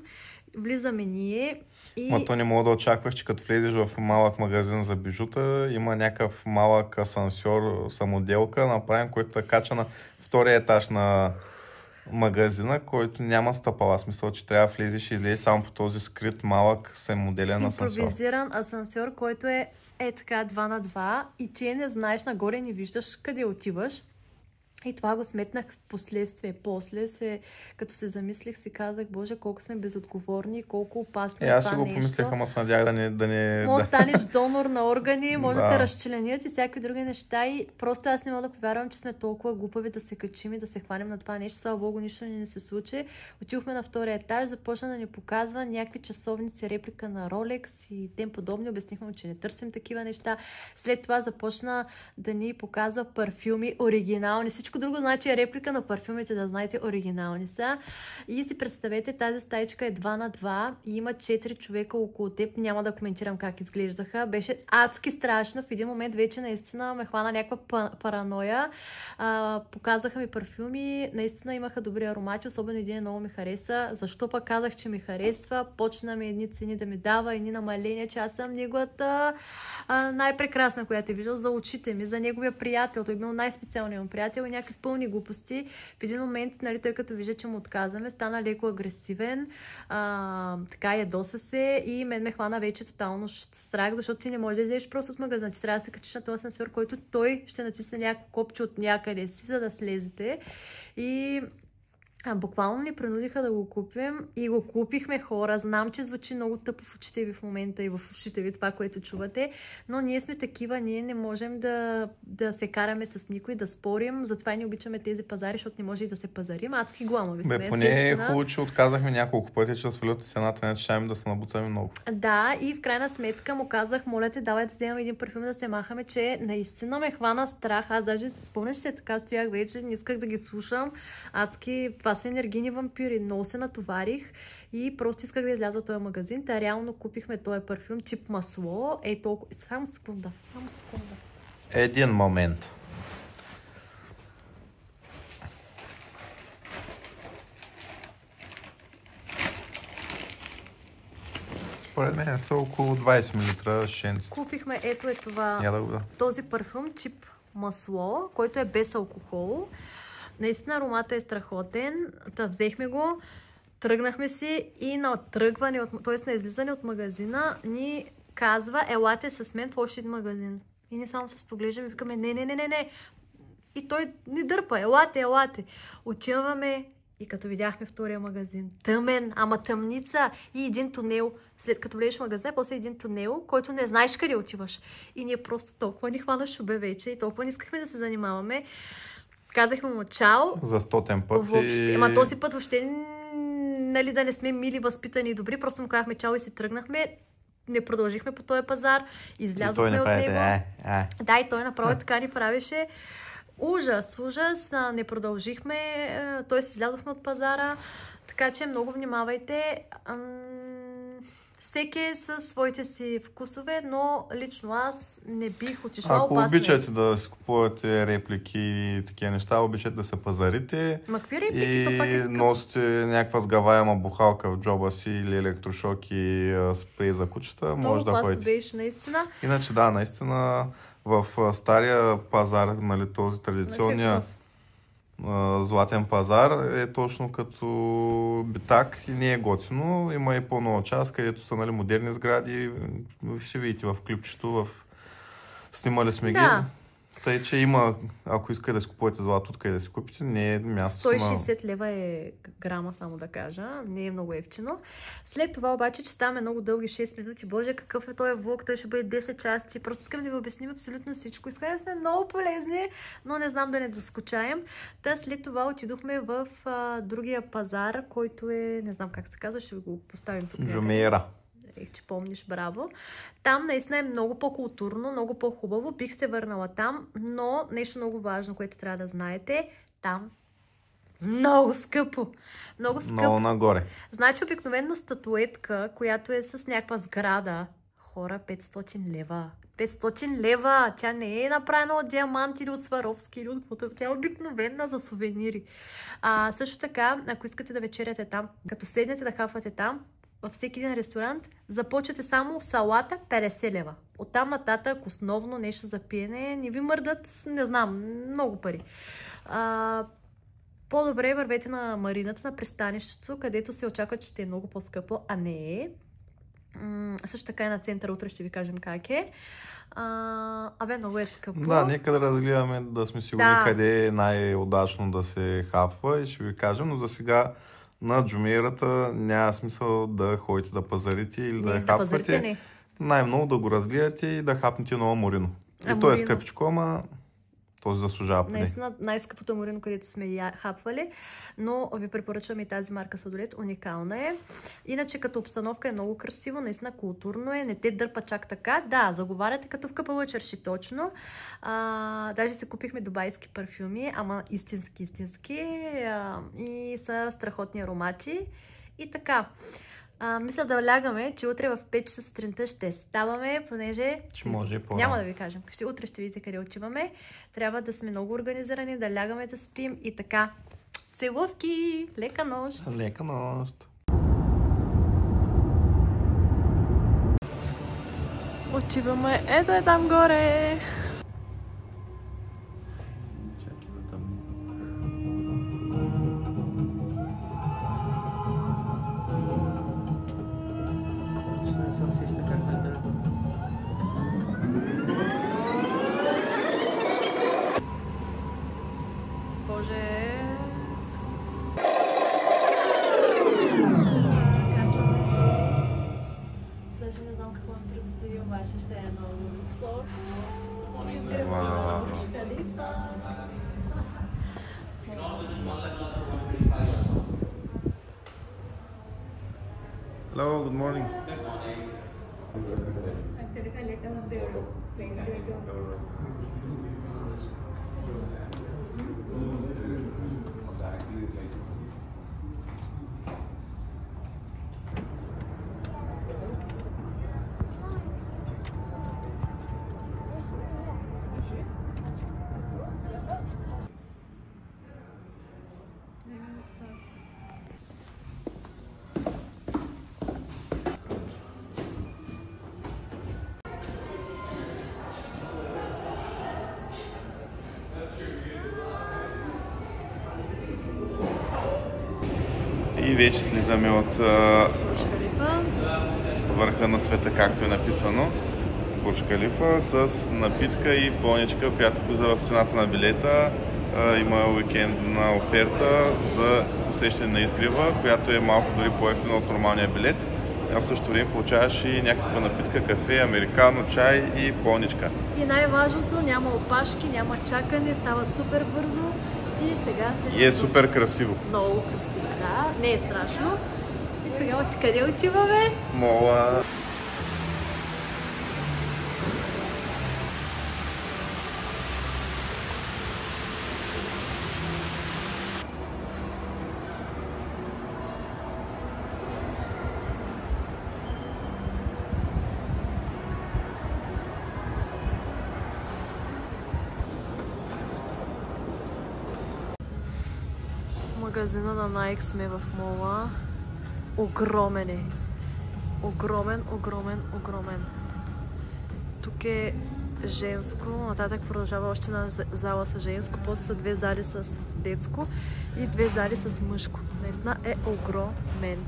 Влизаме ние и... Ма то не мога да очакваш, че като влезеш в малък магазин за бижута, има някакъв малък асансьор, самоделка, направен, който се кача на втория етаж на магазина, който няма стъпала. Смисъл, че трябва да влезеш и излезеш само по този скрит малък самоделен асансьор. Импровизиран асансьор, който е така 2 на 2 и ти не знаеш нагоре, не виждаш къде отиваш. И това го сметнах в последствие. После, като се замислих, си казах, Боже, колко сме безотговорни, колко опасно е това нещо. Аз си го помислях, ама се надях да не... Може да станеш донор на органи, може да те разчленят и всякакви други неща. И просто аз не мога да повярвам, че сме толкова глупави да се качим и да се хванем на това нещо. Слава Богу, нищо не се случи. Отидохме на втория етаж, започна да ни показва някакви часовници, реплика на Rolex и тем подобни. Обяснихме, че не търсим такива неща. След това започна да ни показва парфюми оригинални. Всичко друго значи е реплика на парфюмите, да знаете, оригинални са. И си представете, тази стаичка е 2 на 2 и има 4 човека около теб. Няма да коментирам как изглеждаха. Беше адски страшно. В един момент вече наистина ме хвана някаква параноя. Показаха ми парфюми. Наистина имаха добри аромати. Особено един много ми хареса. Защо пък казах, че ми харесва? Почна ми едни цени да ми дава, едни намаления, че аз съм неговата най-прекрасна, която е виждал за очите ми, за неговия приятел. Той е бил най-специалният му приятел и някакви пълни глупости. В един момент, нали, той като вижда, че му отказваме, стана леко агресивен, така ядоса се и мен ме хвана вече тотално страх, защото ти не можеш да излезеш просто от магазина. Ти трябва да се качиш на този асансьор, който той ще натисне някакво копче от някъде си, за да слезете. И буквално ни принудиха да го купим и го купихме, хора. Знам, че звучи много тъпо в очите ви в момента и в ушите ви това, което чувате, но ние сме такива, ние не можем да се караме с никой, да спорим, затова не обичаме тези пазари, защото не може и да се пазарим. Адски гламави сме. Поне е хубаво, че отказахме няколко пъти, че да свалят цената, не че ще да се набуцаме много. Да, и в крайна сметка му казах, моля те, давай да вземем един парфюм да се махаме, че наистина ме хвана страх. Аз даже спомняш се, така стоях вече, не исках да ги слушам. Адски, това са енергийни вампири. Много се натоварих и просто исках да изляза от този магазин. Та реално купихме този парфюм тип масло. Ей толкова. Само секунда. Един момент. Според мен са около 20 мл шенци. Купихме, ето е това, този парфюм тип масло, който е без алкохол. Наистина аромата е страхотен. Та взехме го, тръгнахме си и на тръгване, т.е. на излизане от магазина ни казва, елате с мен в още един магазин. И ние само се поглеждаме и викаме, не. И той ни дърпа, елате. Отиваме и като видяхме втория магазин, тъмен, ама тъмница и един тунел. След като влезеш в магазин, после един тунел, който не знаеш къде отиваш. И ние просто толкова ни хвана шубе вече и толкова не искахме да се занимаваме. Казахме му чао. За 100-тен път. Ама този път въобще, нали, да не сме мили, възпитани и добри, просто му казахме чао и си тръгнахме. Не продължихме по този пазар, излязохме от него. Да, и той направо така ни правеше. Ужас. Не продължихме, т.е. излязохме от пазара, така че много внимавайте. Всеки е със своите си вкусове, но лично аз не бих отишла. Ако обичате да си купувате реплики и такива неща, обичате да се пазарите. Какви реплики? То пак и носите някаква сгъваема бухалка в джоба си или електрошок и спрей за кучета, може да ходите. Беше, наистина. Иначе да, наистина в стария пазар, нали, този традиционния златен пазар е точно като битак и не е готино. Има и по-нова част, където са, нали, модерни сгради. Ще видите в клипчето, снимали сме ги. Тъй, че има, ако искате да си купувате злато, откъде да си купите, не е място 160 лева е грама, само да кажа. Не е много евтино. След това обаче, че ставаме много дълги 6 минути. Боже, какъв е този влог? Той ще бъде 10 части. Просто искам да ви обясним абсолютно всичко. Искам да сме много полезни, но не знам да не доскучаем. Та след това отидохме в другия пазар, който е, не знам как се казва, ще го поставим тук. Джумейра. Че помниш, браво. Там наистина е много по-културно, много по-хубаво. Бих се върнала там, но нещо много важно, което трябва да знаете, там много скъпо. Много нагоре. Значи обикновена статуетка, която е с някаква сграда, хора, 500 лева. 500 лева! Тя не е направена от диамант или от Сваровски или от каквото. Тя е обикновена за сувенири. Също така, ако искате да вечеряте там, като седнете да хапвате там, във всеки един ресторант започвате само салата 50 лева. Оттам нататък основно нещо за пиене не ви мърдат, не знам, много пари. По-добре вървете на марината, на пристанището, където се очаква, че ще е много по-скъпо, а не е. Също така и на центъра, утре ще ви кажем как е. Много е скъпо. Да, нека да разгледаме, да сме сигурни къде е най-удачно да се хапва и ще ви кажем, но за сега на джумейрата няма смисъл да ходите да пазарите или да хапвате. Най-много да го разгледате и да хапнете ново морино. И то е скъпичко, ама този заслужава поне. Наистина най-скъпото морино, където сме хапвали, но ви препоръчвам и тази марка Сладолет, уникална е. Иначе като обстановка е много красиво, наистина културно е, не те дърпа чак така. Да, заговаряте като в Къпалъчърши точно. Даже се купихме дубайски парфюми, ама истински и са страхотни аромати. И така. Мисля да лягаме, че утре в 5 часа сутринта ще ставаме, понеже няма да ви кажем. Утре ще видите къде отиваме. Трябва да сме много организирани, да лягаме да спим и така. Целувки! Лека нощ! Лека нощ! Отиваме, ето е там горе! Чакай за тъмника. Предстои обаче ще е много високо. Изгребване на Бурдж Халифа. Hello, good morning. Actually, I let her there. И вече слизаме от Бурдж Халифа. върха на света, както е написано. Бурдж Халифа с напитка и поничка, която влиза в цената на билета. Има уикендна оферта за усещане на изгрева, която е малко дори по-евтина от нормалния билет. А в същото време получаваш и някаква напитка, кафе, американо, чай и поничка. И най-важното, няма опашки, няма чакане, става супер бързо и сега се... И е супер красиво. Много красиво, да. Не е страшно. И сега къде отиваме? Мола. Магазина на Nike сме в мола. Огромен е. Огромен, огромен, огромен. Тук е женско, нататък продължава още една зала с женско, после са две зали с детско и две зали с мъжко. Наистина е огромен.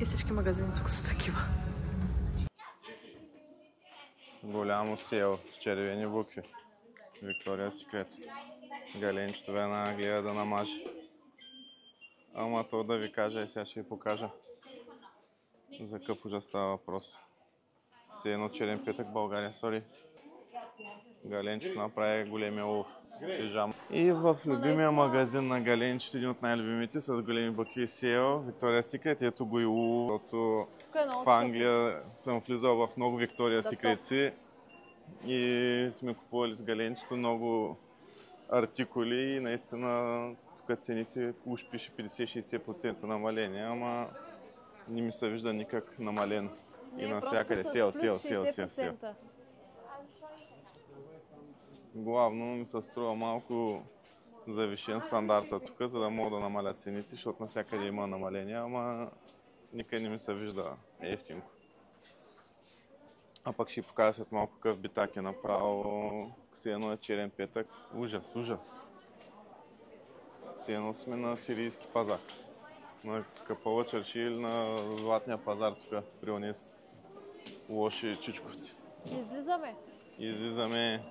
И всички магазини тук са такива. Голямо сел с червени букви. Виктория Секрет. Галенчето веднага гледа да намаже. Ама то да ви кажа и сега ще ви покажа. За какъв ужас става въпрос. Все едно черен петък в България, сори. Галенчето направи големия лов. Пижама. И в любимия магазин на Галенчето, един от най-любимите, с големи бакви сел, Виктория Секрет, ето го и улов, защото в Англия съм влизал в много Виктория Секретси и сме купували с Галенчето много артикули и наистина тук цените уж пише 50-60% намаление, ама не ми се вижда никак намален. И навсякъде сел. Главно ми се струва малко завишен стандарта тук, за да мога да намаля цените, защото навсякъде има намаление, ама никъде не ми се вижда ефтинко. А пък ще покажа след малко какъв битак е направо. Все едно е черен петък. Ужас, ужас. Все едно сме на сирийски пазар. На Капала чарши или на златния пазар тук при онес лоши чичковци. Излизаме.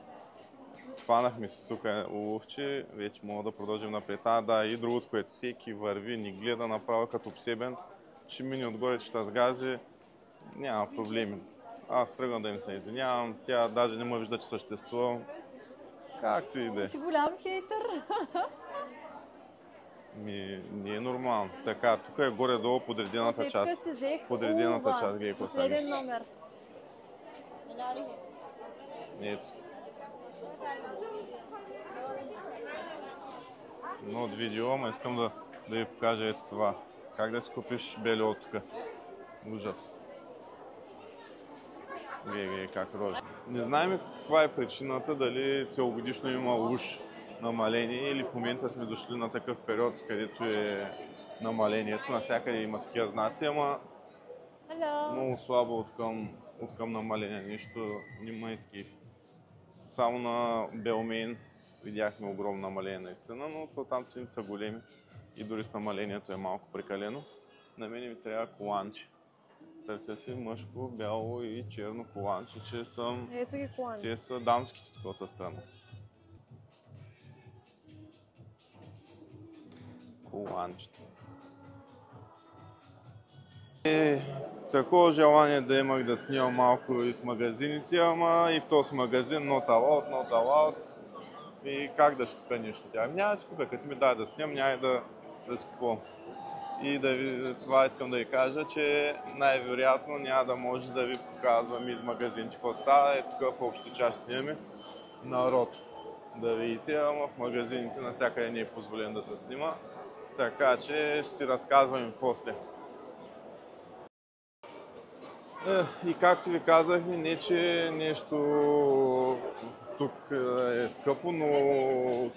Хванахме се тук уловче, вече мога да продължим напред. Да, и другото, което всеки върви, ни гледа направо като обсебен, ще мине отгоре, ще тазгази, няма проблеми. Аз тръгвам да им се извинявам, тя даже не ме вижда, че съществувам. Както и да е. Ти голям хейтър. Не е нормално. Така, тук е горе-долу подредената част. Подредената част, гледай какво стане. Последен номер. Ето. Но от видео, ама искам да ви покажа ето това. Как да си купиш бельо от тук. Ужас. Гледай как рожи. Не знаем каква е причината, дали целогодишно има уж намаление или в момента сме дошли на такъв период, където е намалението. Навсякъде има такива знаци, ама много слабо от към намаление. Нищо не ме изкефи. Само на Белмейн видяхме огромно намаление наистина, но то там цените са големи и дори с намалението е малко прекалено. На мен ми трябва коланче. Търся си мъжко, бяло и черно коланче, че съм... Ето ги колани. Те са дамските такова страна. Коланчето. Такова желание да имах да снимам малко и с магазините, ама и в този магазин not allowed. И как да си купя нещо? Тя няма да си купя, като ми дай да снимам, няма да си купувам. И това искам да ви кажа, че най-вероятно няма да може да ви показвам из магазините какво става. Е такъв общо част снимаме народ да видите, ама в магазините навсякъде не е позволен да се снима. Така че ще си разказвам и после. И както ви казах, не че нещо тук е скъпо, но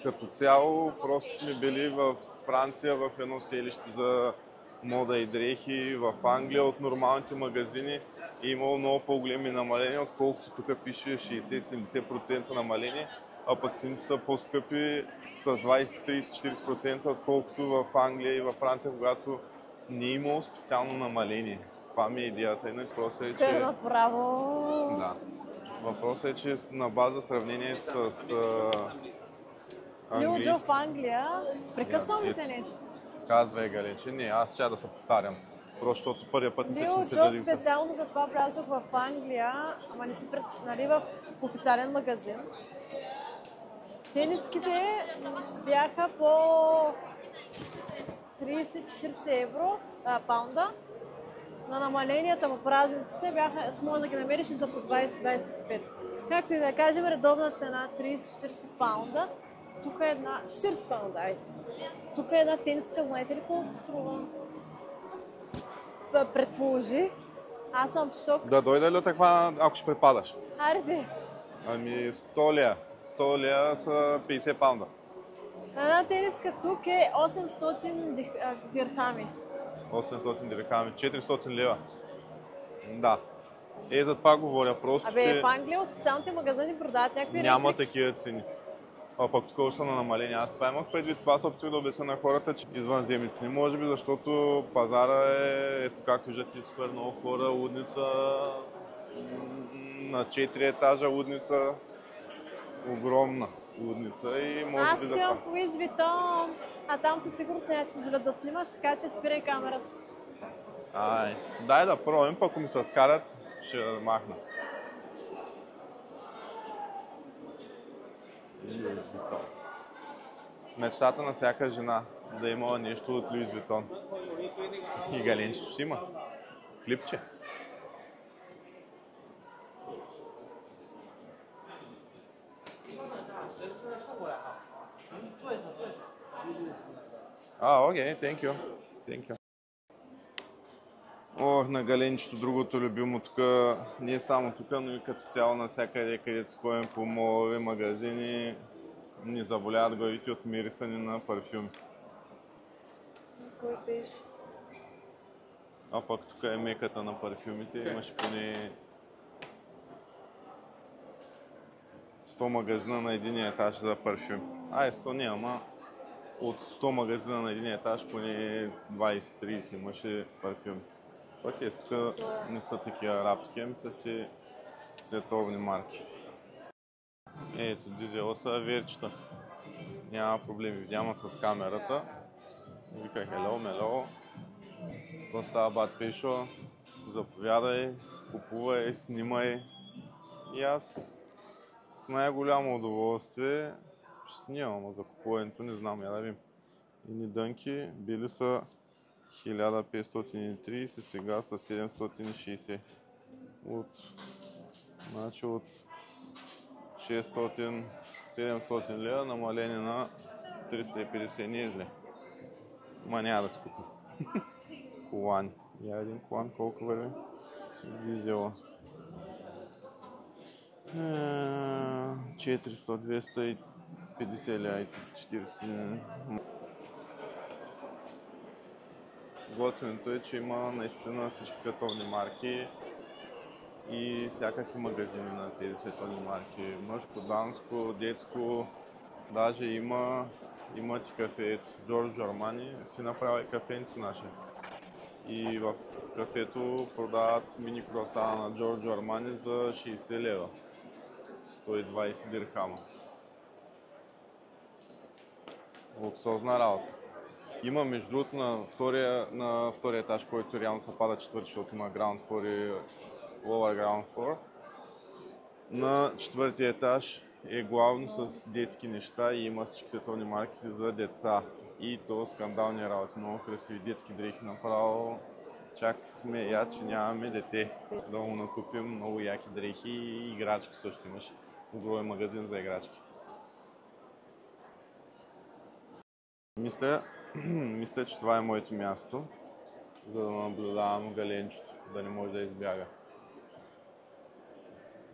като цяло просто сме били в Франция в едно селище за мода и дрехи, в Англия от нормалните магазини е имало много по-големи намаления, отколкото тук пише 60-70% намаление, а пък цените са по-скъпи с 20-30-40%, отколкото в Англия и във Франция, когато не е имало специално намаление. Това ми е идеята. Иначе въпросът е, че... Направо... Да. Въпросът е, че на база сравнение с английски... Люджо в Англия, прекъсвам ли те нещо? Казвай, Галече. Не, аз ще да се повтарям. Просто защото първия път мисля, че не се Люджо залився. специално за това влязох в Англия, ама не си нали, в официален магазин. Тениските бяха по 30-40 евро, паунда. На намаленията в празниците бяха, може да ги намериш и за по 20-25. Както и да кажем, редовна цена 30-40 паунда. Тук е една... 40 паунда, айде. Тук е една тениска, знаете ли колко струва? Предположи. Аз съм в шок. Да дойде ли таква, ако ще препадаш? Айде. Ами 100 лея. 100 лея са 50 паунда. Една тениска тук е 800 дирхами. 800 дирхами, 400 лева. Да. За това говоря просто, Абе, че в Англия от официалните магазини продават някакви няма реплики. такива цени. А пък тук още са на намаление. Аз това имах предвид, това се опитвах да обясня на хората, че извънземни цени. Може би защото пазара е, ето както виждате, супер много хора, лудница, на 4 етажа лудница, огромна лудница и може Аз би за отивам това. в Луис Витон, а там със сигурност няма да ти позволят да снимаш, така че спирай камерата. Дай да пробвам, пък ако ми се скарат, ще махна. Луис Витон. Мечтата на всяка жена да има нещо от Луис Витон. И Галенчето си има. Клипче. Окей, thank you. Ох, на Галенчето, другото любимо тук, не само тук, но и като цяло навсякъде, където ходим по молови, магазини, ни заболяват главите от мирисане на парфюми. Кой беше? А пък тук е меката на парфюмите, имаше поне 100 магазина на един етаж за парфюм. 100 не, ама от 100 магазина на един етаж поне 20-30 имаше парфюм. Пък тук не са такива арабски, ами са си световни марки. Ето, дизела са верчета. Няма проблеми, видяма с камерата. Вика hello, мело. Какво става, бат Пешо? Заповядай, купувай, снимай. И аз с най-голямо удоволствие ще снимам, а за купуването не знам, я да видим. Ини дънки били са 1530, сега са 760. Значи от 600-700 лева намаление на 350, не е зле. Ма няма да си купим. Колани. Я един колан колко върви? Дизела. 400-250 лева, 40. Готвенето е, че има наистина всички световни марки и всякакви магазини на тези световни марки. Мъжко, дамско, детско, даже има ти кафе. Джорджо Армани си направи кафенци наше. И в кафето продават мини круасана на Джорджо Армани за 60 лева. 120 дирхама. Луксозна работа. Има между другото на втория етаж, който реално се пада четвърти, защото има ground floor и lower ground floor. На четвъртия етаж е главно с детски неща и има всички световни марки за деца. И то скандални работи, много красиви детски дрехи направо. Чакахме я, че нямаме дете. Да му накупим много яки дрехи и играчки също имаш. Огромен магазин за играчки. Мисля, че това е моето място, за да наблюдавам галенчето, да не може да избяга.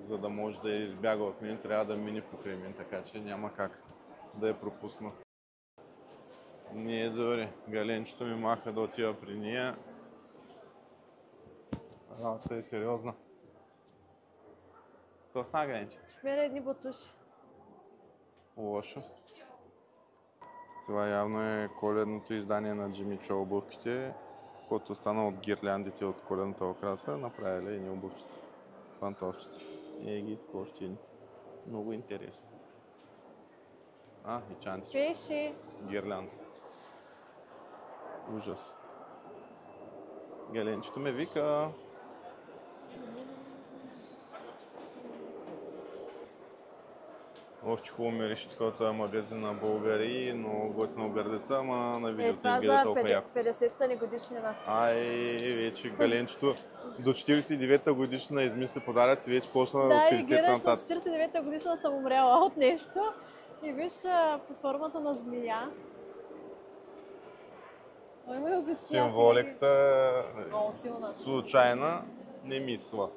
За да може да избяга от мен, трябва да мине покрай мен, така че няма как да я пропусна. Не е добре. Галенчето ми маха да отива при нея. Работата е сериозна. Какво стана, Галенче? Шмеля едни бутуши. Лошо. Това явно е коледното издание на Джимми Чо обувките, което остана от гирляндите от коледната украса, направили едни обувчици. Фантовчици. Ги коштини. Много интересно. И чантички. Пиши. Гирлянд. Ужас. Галенчето ме вика. Че хубаво мирише такова този магазин на българи, но готино гърдеца, ама на видеото не изгледа толкова яко. 50-та ни годишнина. Вече Галенчето до 49-та годишна измисли подаръци, вече почна от 50-та гледаш, на нататък. 49-та годишна съм умряла от нещо и виж под формата на змия. Има и обичайна. Символиката Много силна. Случайна не мисля.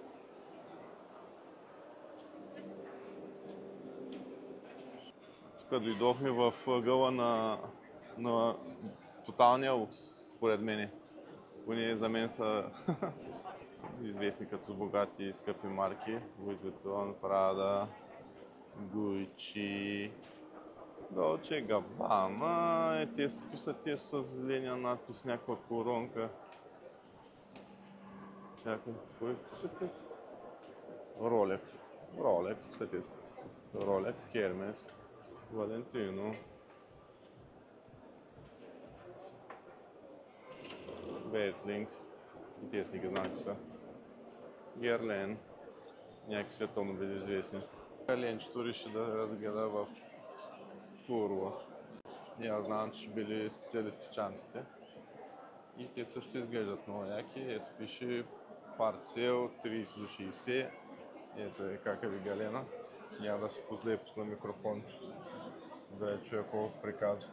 Тук дойдохме в ъгъла на тоталния лукс, според мен. Поне за мен са известни като богати и скъпи марки. Louis Vuitton, Prada, Gucci, Dolce Gabbana. Те са те с зеления надпис, някаква коронка. Чакай, кои са те? Rolex, са те? Rolex, Hermes, Valentino, Breitling, и тези не ги знам, че са. Guerlain, някакви световно безизвестни. Галенчето реши да разгледа в Фурла. И аз знам, че били специалисти в чантите. И те също изглеждат много яки. Ето пише Парцел 30 до 60. Ето е как е Галена. Няма да се позлепус на микрофончето, да я чуя колко приказва.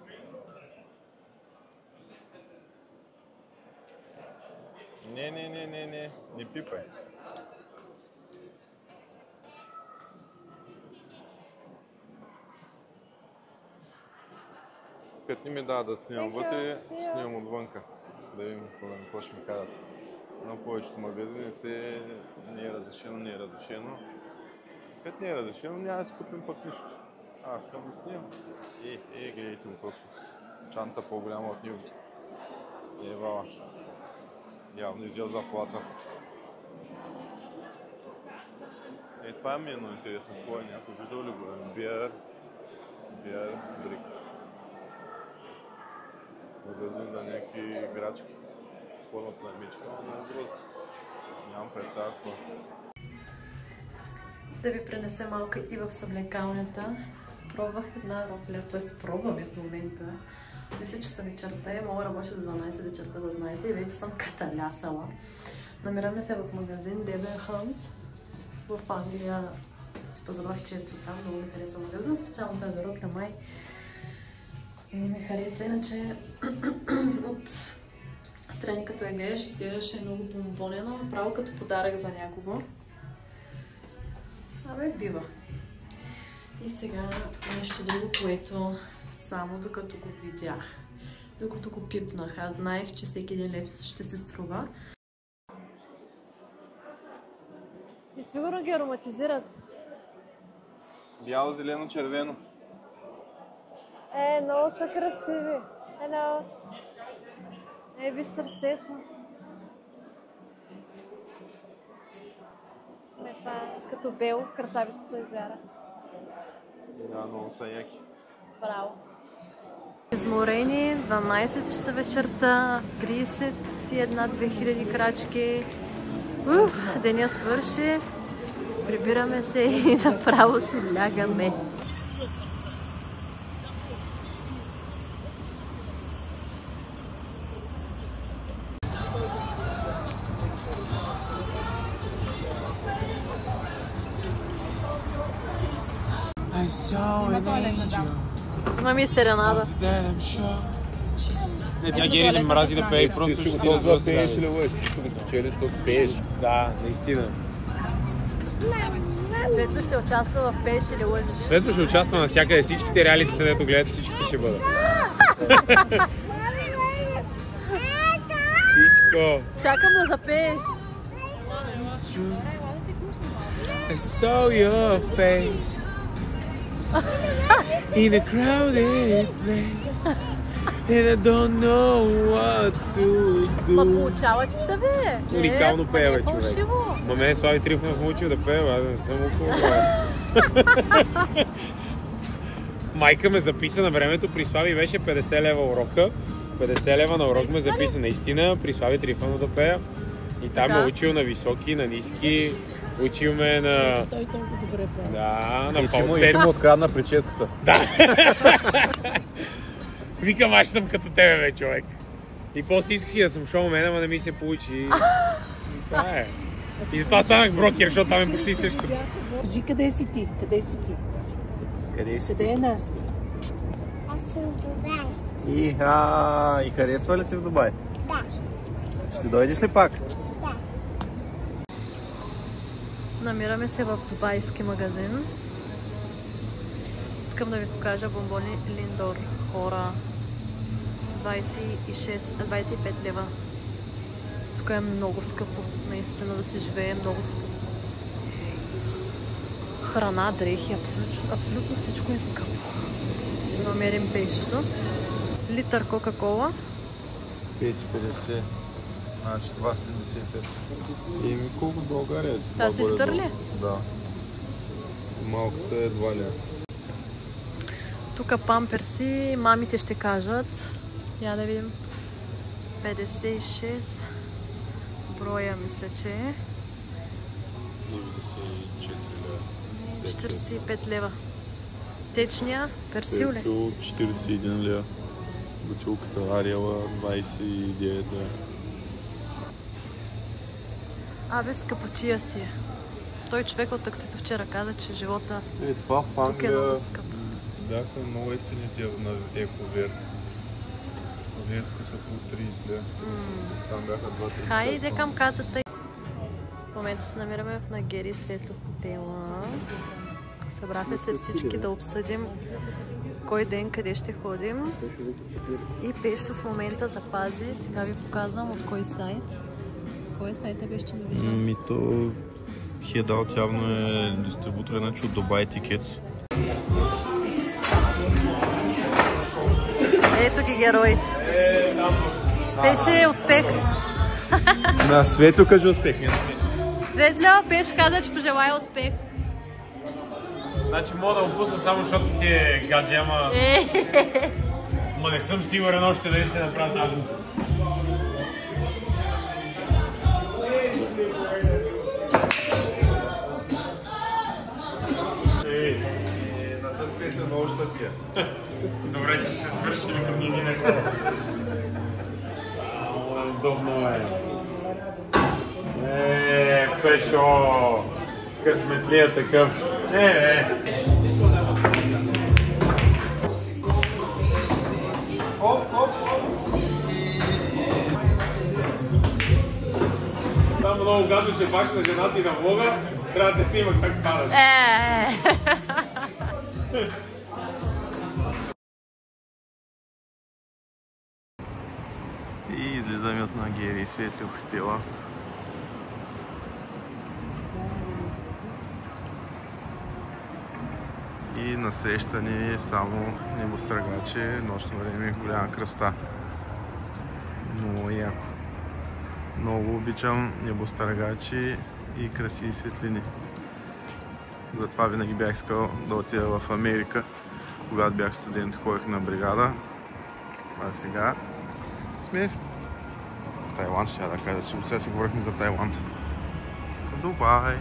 Не пипай. Като не ми дава да снимам вътре, ще снимам отвънка, да видим какво ще ми кажат. На повечето магазини не е разрешено. Като не е разрешено, няма да си купим пък нищо. Аз искам да снимам. Гледайте го просто. Чанта по-голяма от него. Вала. Явно изял заплата. Това ми е много интересно. Кой е някой виждал ли го? Биер брик. Магазин за някакви играчки. Формата на мечка, но много грозно. Нямам представа какво. Да ви пренесе малко и в съблекалнята. Пробвах една рофля, т.е. пробваме в момента. Мисля, че са вечерта и мога работя до 12 вечерта, да знаете, и вече съм каталясала. Намираме се в магазин Debenhams в Англия. Си позволях често там, много ми хареса магазин, специално тази рофля май не ми хареса, иначе от страни като я гледаш, изглеждаше много помпонено, направо като подарък за някого. Бива. И сега нещо друго, което само докато го видях, докато го пипнах, аз знаех, че всеки един лев ще се струва. И сигурно ги ароматизират. Бяло, зелено, червено. Много са красиви. Виж сърцето. Това е като бел, красавицата извяра. Да, много са яки. Браво. Изморени, 12 часа вечерта, 31-2000 крачки. Деня свърши, прибираме се и направо си лягаме. Мами серенада. Не, тя Гери не мрази да пее, просто ще Това пееш ли лъж? Ще го спечелиш, то пееш. Да, наистина. Светло ще участва в пееш или лъжеш? Светло ще участва навсякъде, всичките реалитета, дето гледате, всичките ще бъдат. Всичко. Чакам да запееш. I saw your face in a crowded place and I don't know what to Ма do. получава ти се, бе. Уникално пее, бе, човек. Фалшиво. Ма мен Слави Трифонов научил да пее, аз не съм около това. Майка ме записа на времето, при Слави беше 50 лева урока. 50 лева на урок ме записа наистина, при Слави Трифонов да пея. И там ме учил на високи, на ниски, учил ме на... Той толкова добре пее. Да, на И фалцет. му открадна прическата. Викам, аз съм като тебе, бе, човек. И после исках и да съм шоумен, ама не ми се получи. И това е. И затова станах брокер, защото там е почти също. Кажи, къде си ти? Къде си ти? Къде си? Къде е Насти? Аз съм в Дубай. И харесва ли ти в Дубай? Да. Ще дойдеш ли пак? Да. Намираме се в дубайски магазин. Искам да ви покажа бомбони Линдор. Хора. 25 лева. Тук е много скъпо. Наистина да се живее много скъпо. Храна, дрехи, абсолютно всичко е скъпо. Намерим пешето. Литър Кока-кола. 5,50. Значи 2,75. Еми колко в България? Тази литър ли? Да. Малката е 2 лева. Тук памперси, мамите ще кажат. Я да видим. 56 броя, мисля, че е. 45 лева. Течния персил ли? Персил 41 лева. Бутилката Ариела 29 лева. Абе, скъпотия си е. Той човек от таксито вчера каза, че живота Това в тук е много Англия скъп. бяха много ефтини тия на Ековер. Вие тук са по 30 лева. Там бяха 2-3. Хайде към касата. В момента се намираме в Нагери Светло хотела. Събрахме се всички да обсъдим кой ден къде ще ходим. И Пешто в момента запази. Сега ви показвам от кой сайт. Кой сайт е беше, не виждам? Мито Хедалт явно е дистрибутор, иначе от Dubai Tickets. Ето ги героите. Пеше успех. На Светло кажи успех. Светло, Пешо каза, че пожелая успех. Значи мога да го пусна само защото ти е гадже, ама... Ма не съм сигурен още дали ще направя тази глупа. На тази песен много ще пия. Добре, че ще свърши или като ни мине. Удобно е. Пешо! Късметлия такъв. Там много гадно, че баш на жената и на влога трябва да снима как падат. И излизаме от Нагери Светло хотела. И насреща ни само небостъргачи, нощно време голяма кръста. Много яко. Много обичам небостъргачи и красиви светлини. Затова винаги бях искал да отида в Америка. Когато бях студент, ходих на бригада А сега сме в Тайланд, ще да кажа, че сега си говорихме за Тайланд. Дубай!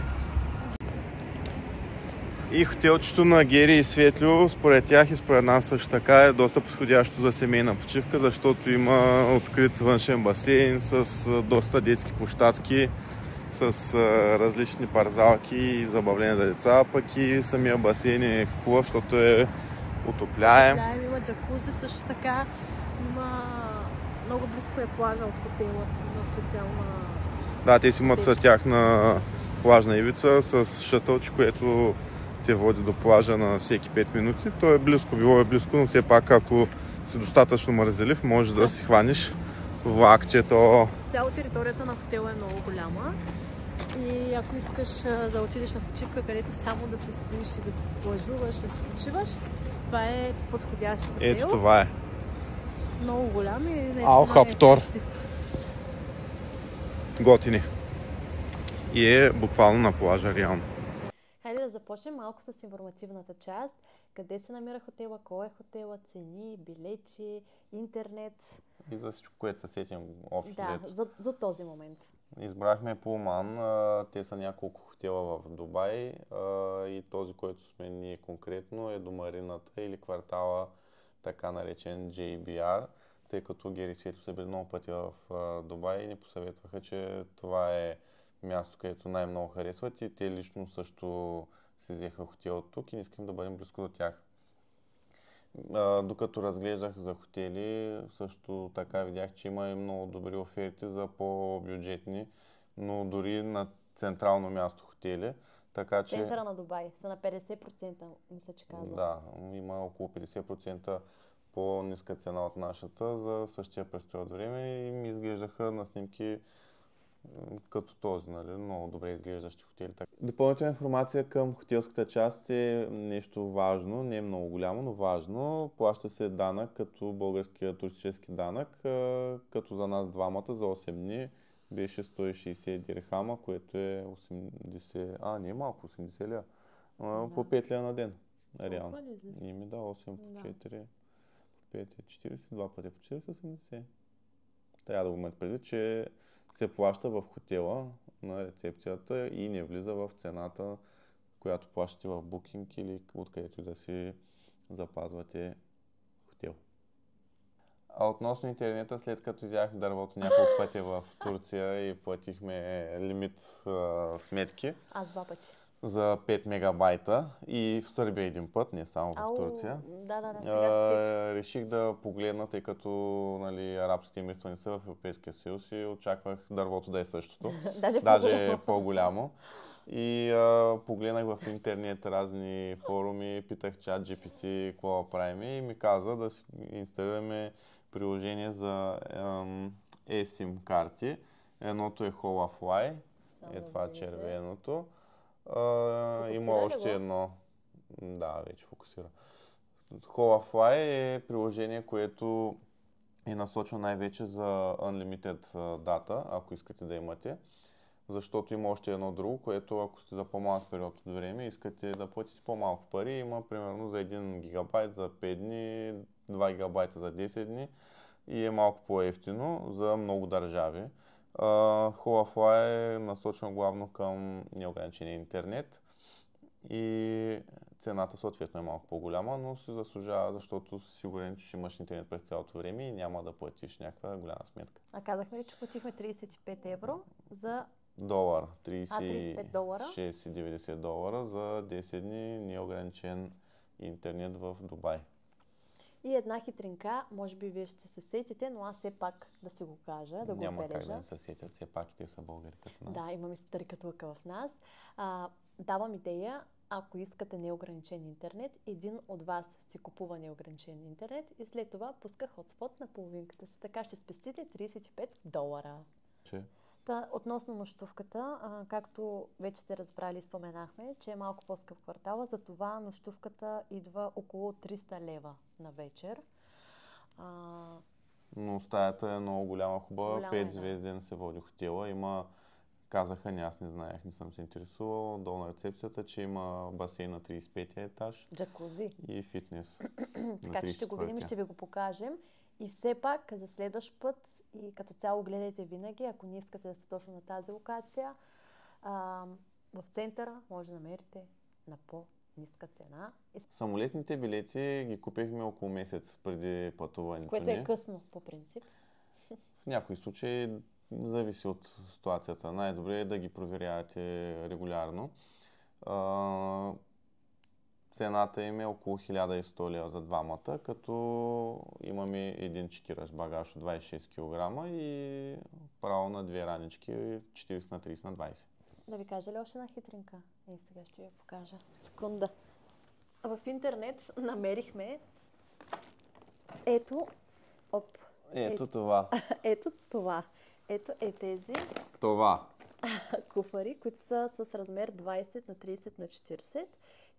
И хотелчето на Гери и Светлю, според тях и според нас също така е доста подходящо за семейна почивка, защото има открит външен басейн с доста детски площадки, с различни парзалки и забавления за деца, пък и самия басейн е хубав, защото е отопляем. Да, има джакузи също така, има много близко е плажа от хотела си, има специална... Да, те си имат тяхна плажна ивица с шътълче, което те води до плажа на всеки 5 минути. То е близко, било е близко, но все пак ако си достатъчно мързелив, може да си хванеш влакчето. Цяло територията на хотела е много голяма и ако искаш да отидеш на почивка, където само да се стоиш и да си плажуваш, да си почиваш, това е подходящ хотел. Ето това е. Много голям и наистина Ал-Хаптор. е красив. Готини. И е буквално на плажа, реално. Хайде да започнем малко с информативната част. Къде се намира хотела, кой е хотела, цени, билети, интернет. И за всичко, което се сетим общо. Да, за този момент. Избрахме Пулман. Те са няколко хотела в Дубай и този, който сме ние конкретно е до Марината или квартала, така наречен JBR, тъй като Гери и Светло са били много пъти в Дубай и ни посъветваха, че това е място, където най-много харесват и те лично също се взеха хотел от тук и не искам да бъдем близко до тях. Докато разглеждах за хотели, също така видях, че има и много добри оферти за по-бюджетни, но дори на централно място хотели. Така, че... Центъра на Дубай са на 50%, мисля, че казвам. Да, има около 50% по-ниска цена от нашата за същия престой от време и ми изглеждаха на снимки като този, нали? Много добре изглеждащи хотели. Допълнителна информация към хотелската част е нещо важно, не е много голямо, но важно. Плаща се данък като българския туристически данък, като за нас двамата за 8 дни беше 160 дирхама, което е 80... не е малко, 80 ля. По 5 ля на ден. Реално. И ми да, 8 по 4, по 5 е 40, 2 пъти по 40, 80. Трябва да го имате предвид, че се плаща в хотела на рецепцията и не влиза в цената, която плащате в букинг или откъдето да си запазвате хотел. А относно интернета, след като изяхме дървото няколко пъти в Турция и платихме лимит сметки. Аз 2 пъти. За 5 мегабайта и в Сърбия един път, не само в Турция. Да, сега се сече. Реших да погледна, тъй като нали, арабските емирства не са в Европейския съюз и очаквах дървото да е същото. Даже по-голямо. И погледнах в интернет разни форуми, питах ChatGPT какво да правим и ми каза да си инсталираме приложение за eSIM карти. Едното е Holafly, е това червеното. Има още едно. Да, вече фокусира. Holafly е приложение, което е насочено най-вече за Unlimited дата, ако искате да имате. Защото има още едно друго, което ако сте за по-малък период от време, искате да платите по-малко пари. Има примерно за 1 гигабайт за 5 дни, 2 гигабайта за 10 дни и е малко по-евтино за много държави. Holafly е насочено главно към неограничения интернет и цената съответно е малко по-голяма, но се заслужава, защото си сигурен, че ще имаш интернет през цялото време и няма да платиш някаква голяма сметка. А казахме ли, че платихме 35 евро за... Долар. 35 долара. 6,90 долара за 10 дни неограничен интернет в Дубай. И една хитринка, може би вие ще се сетите, но аз все пак да си го кажа, да го Няма отбележа. как да не се сетят, все пак и те са българи като нас. Да, имаме стъркатлъка в нас. Давам идея, ако искате неограничен интернет, един от вас си купува неограничен интернет и след това пуска хотспот на половинката си. Така ще спестите 35 долара. Относно нощувката, както вече сте разбрали и споменахме, че е малко по-скъп квартала, затова нощувката идва около 300 лева на вечер. Но стаята е много голяма, хубава, 5 да. звезден се води хотела. Казаха, аз не знаех, не съм се интересувал, долу на рецепцията, че има басейн на 35-я етаж. Джакузи. И фитнес. Така че ще го видим и ще ви го покажем. И все пак, за следващ път и като цяло гледайте винаги, ако не искате да сте точно на тази локация, в центъра може да намерите на по-ниска цена. Самолетните билети ги купихме около месец преди пътуването ни. Което е късно, по принцип. В някои случаи зависи от ситуацията. Най-добре е да ги проверявате регулярно. Цената им е около 1100 лева за двамата, като имаме един чекиращ багаж от 26 кг и право на две ранички 40 на 30 на 20. Да ви кажа ли още една хитринка? Сега ще ви покажа. Секунда. В интернет намерихме ето това. Ето това. Ето тези Това. куфари, които са с размер 20 на 30 на 40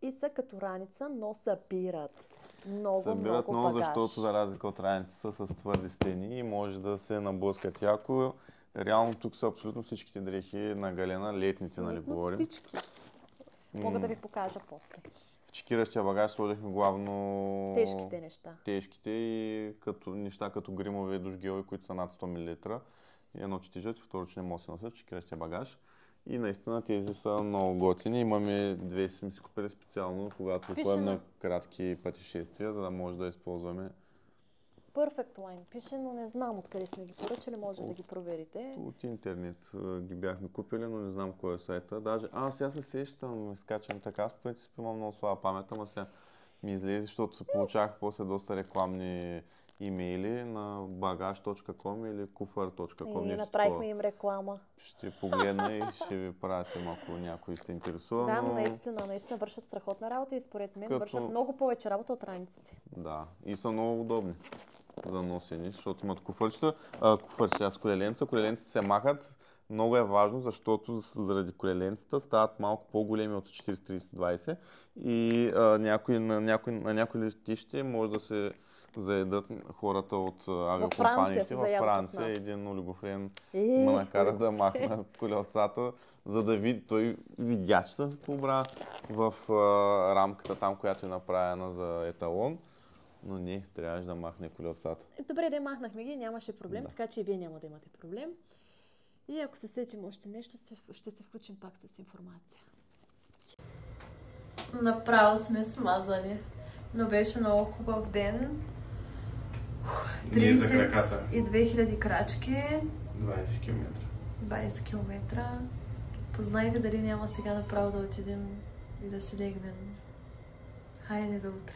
и са като раница, но събират много багаж. Защото за разлика от раници са с твърди стени и може да се наблъскат яко. Реално тук са абсолютно всичките дрехи на Галена, летните, нали говорим. Всички. Мога да ви покажа после. В чекиращия багаж сложихме главно тежките неща. Тежките и неща като гримове и душгелови, които са над 100 мл. И едно, че тежат, второ, че не може да се носят в чекиращия багаж. И наистина тези са много готини. Имаме две сме си купили специално, когато ходим на кратки пътешествия, за да може да използваме. Perfect Line пише, но не знам откъде сме ги поръчали, може да ги проверите. От интернет ги бяхме купили, но не знам кой е сайта. Даже, сега се сещам, скачам така, с принцип имам много слаба памет, ама сега ми излезе, защото получавах после доста рекламни имейли на bagage.com или kufar.com. И направихме им реклама. Ще погледна и ще ви пратим, ако някой се интересува. Да, но наистина вършат страхотна работа и според мен вършат много повече работа от раниците. Да, и са много удобни за носени, защото имат куфарчета, с колеленца. Колеленците се махат. Много е важно, защото заради колеленцата стават малко по-големи от 40-30-20 и на някои летище може да се заедат хората от авиокомпаниите. В Франция един олигофрен ме накара да махна колелцата, за да види. Той видя, че съм се побра в рамката там, която е направена за еталон. Но не, трябваше да махне колелцата. Добре, да махнахме ги, нямаше проблем, така че и вие няма да имате проблем. И ако се сетим още нещо, ще се включим пак с информация. Направо сме смазани, но беше много хубав ден. 32 000 крачки. 20 км. 20 км. Познайте дали няма сега направо да отидем и да си легнем. Хайде до утре.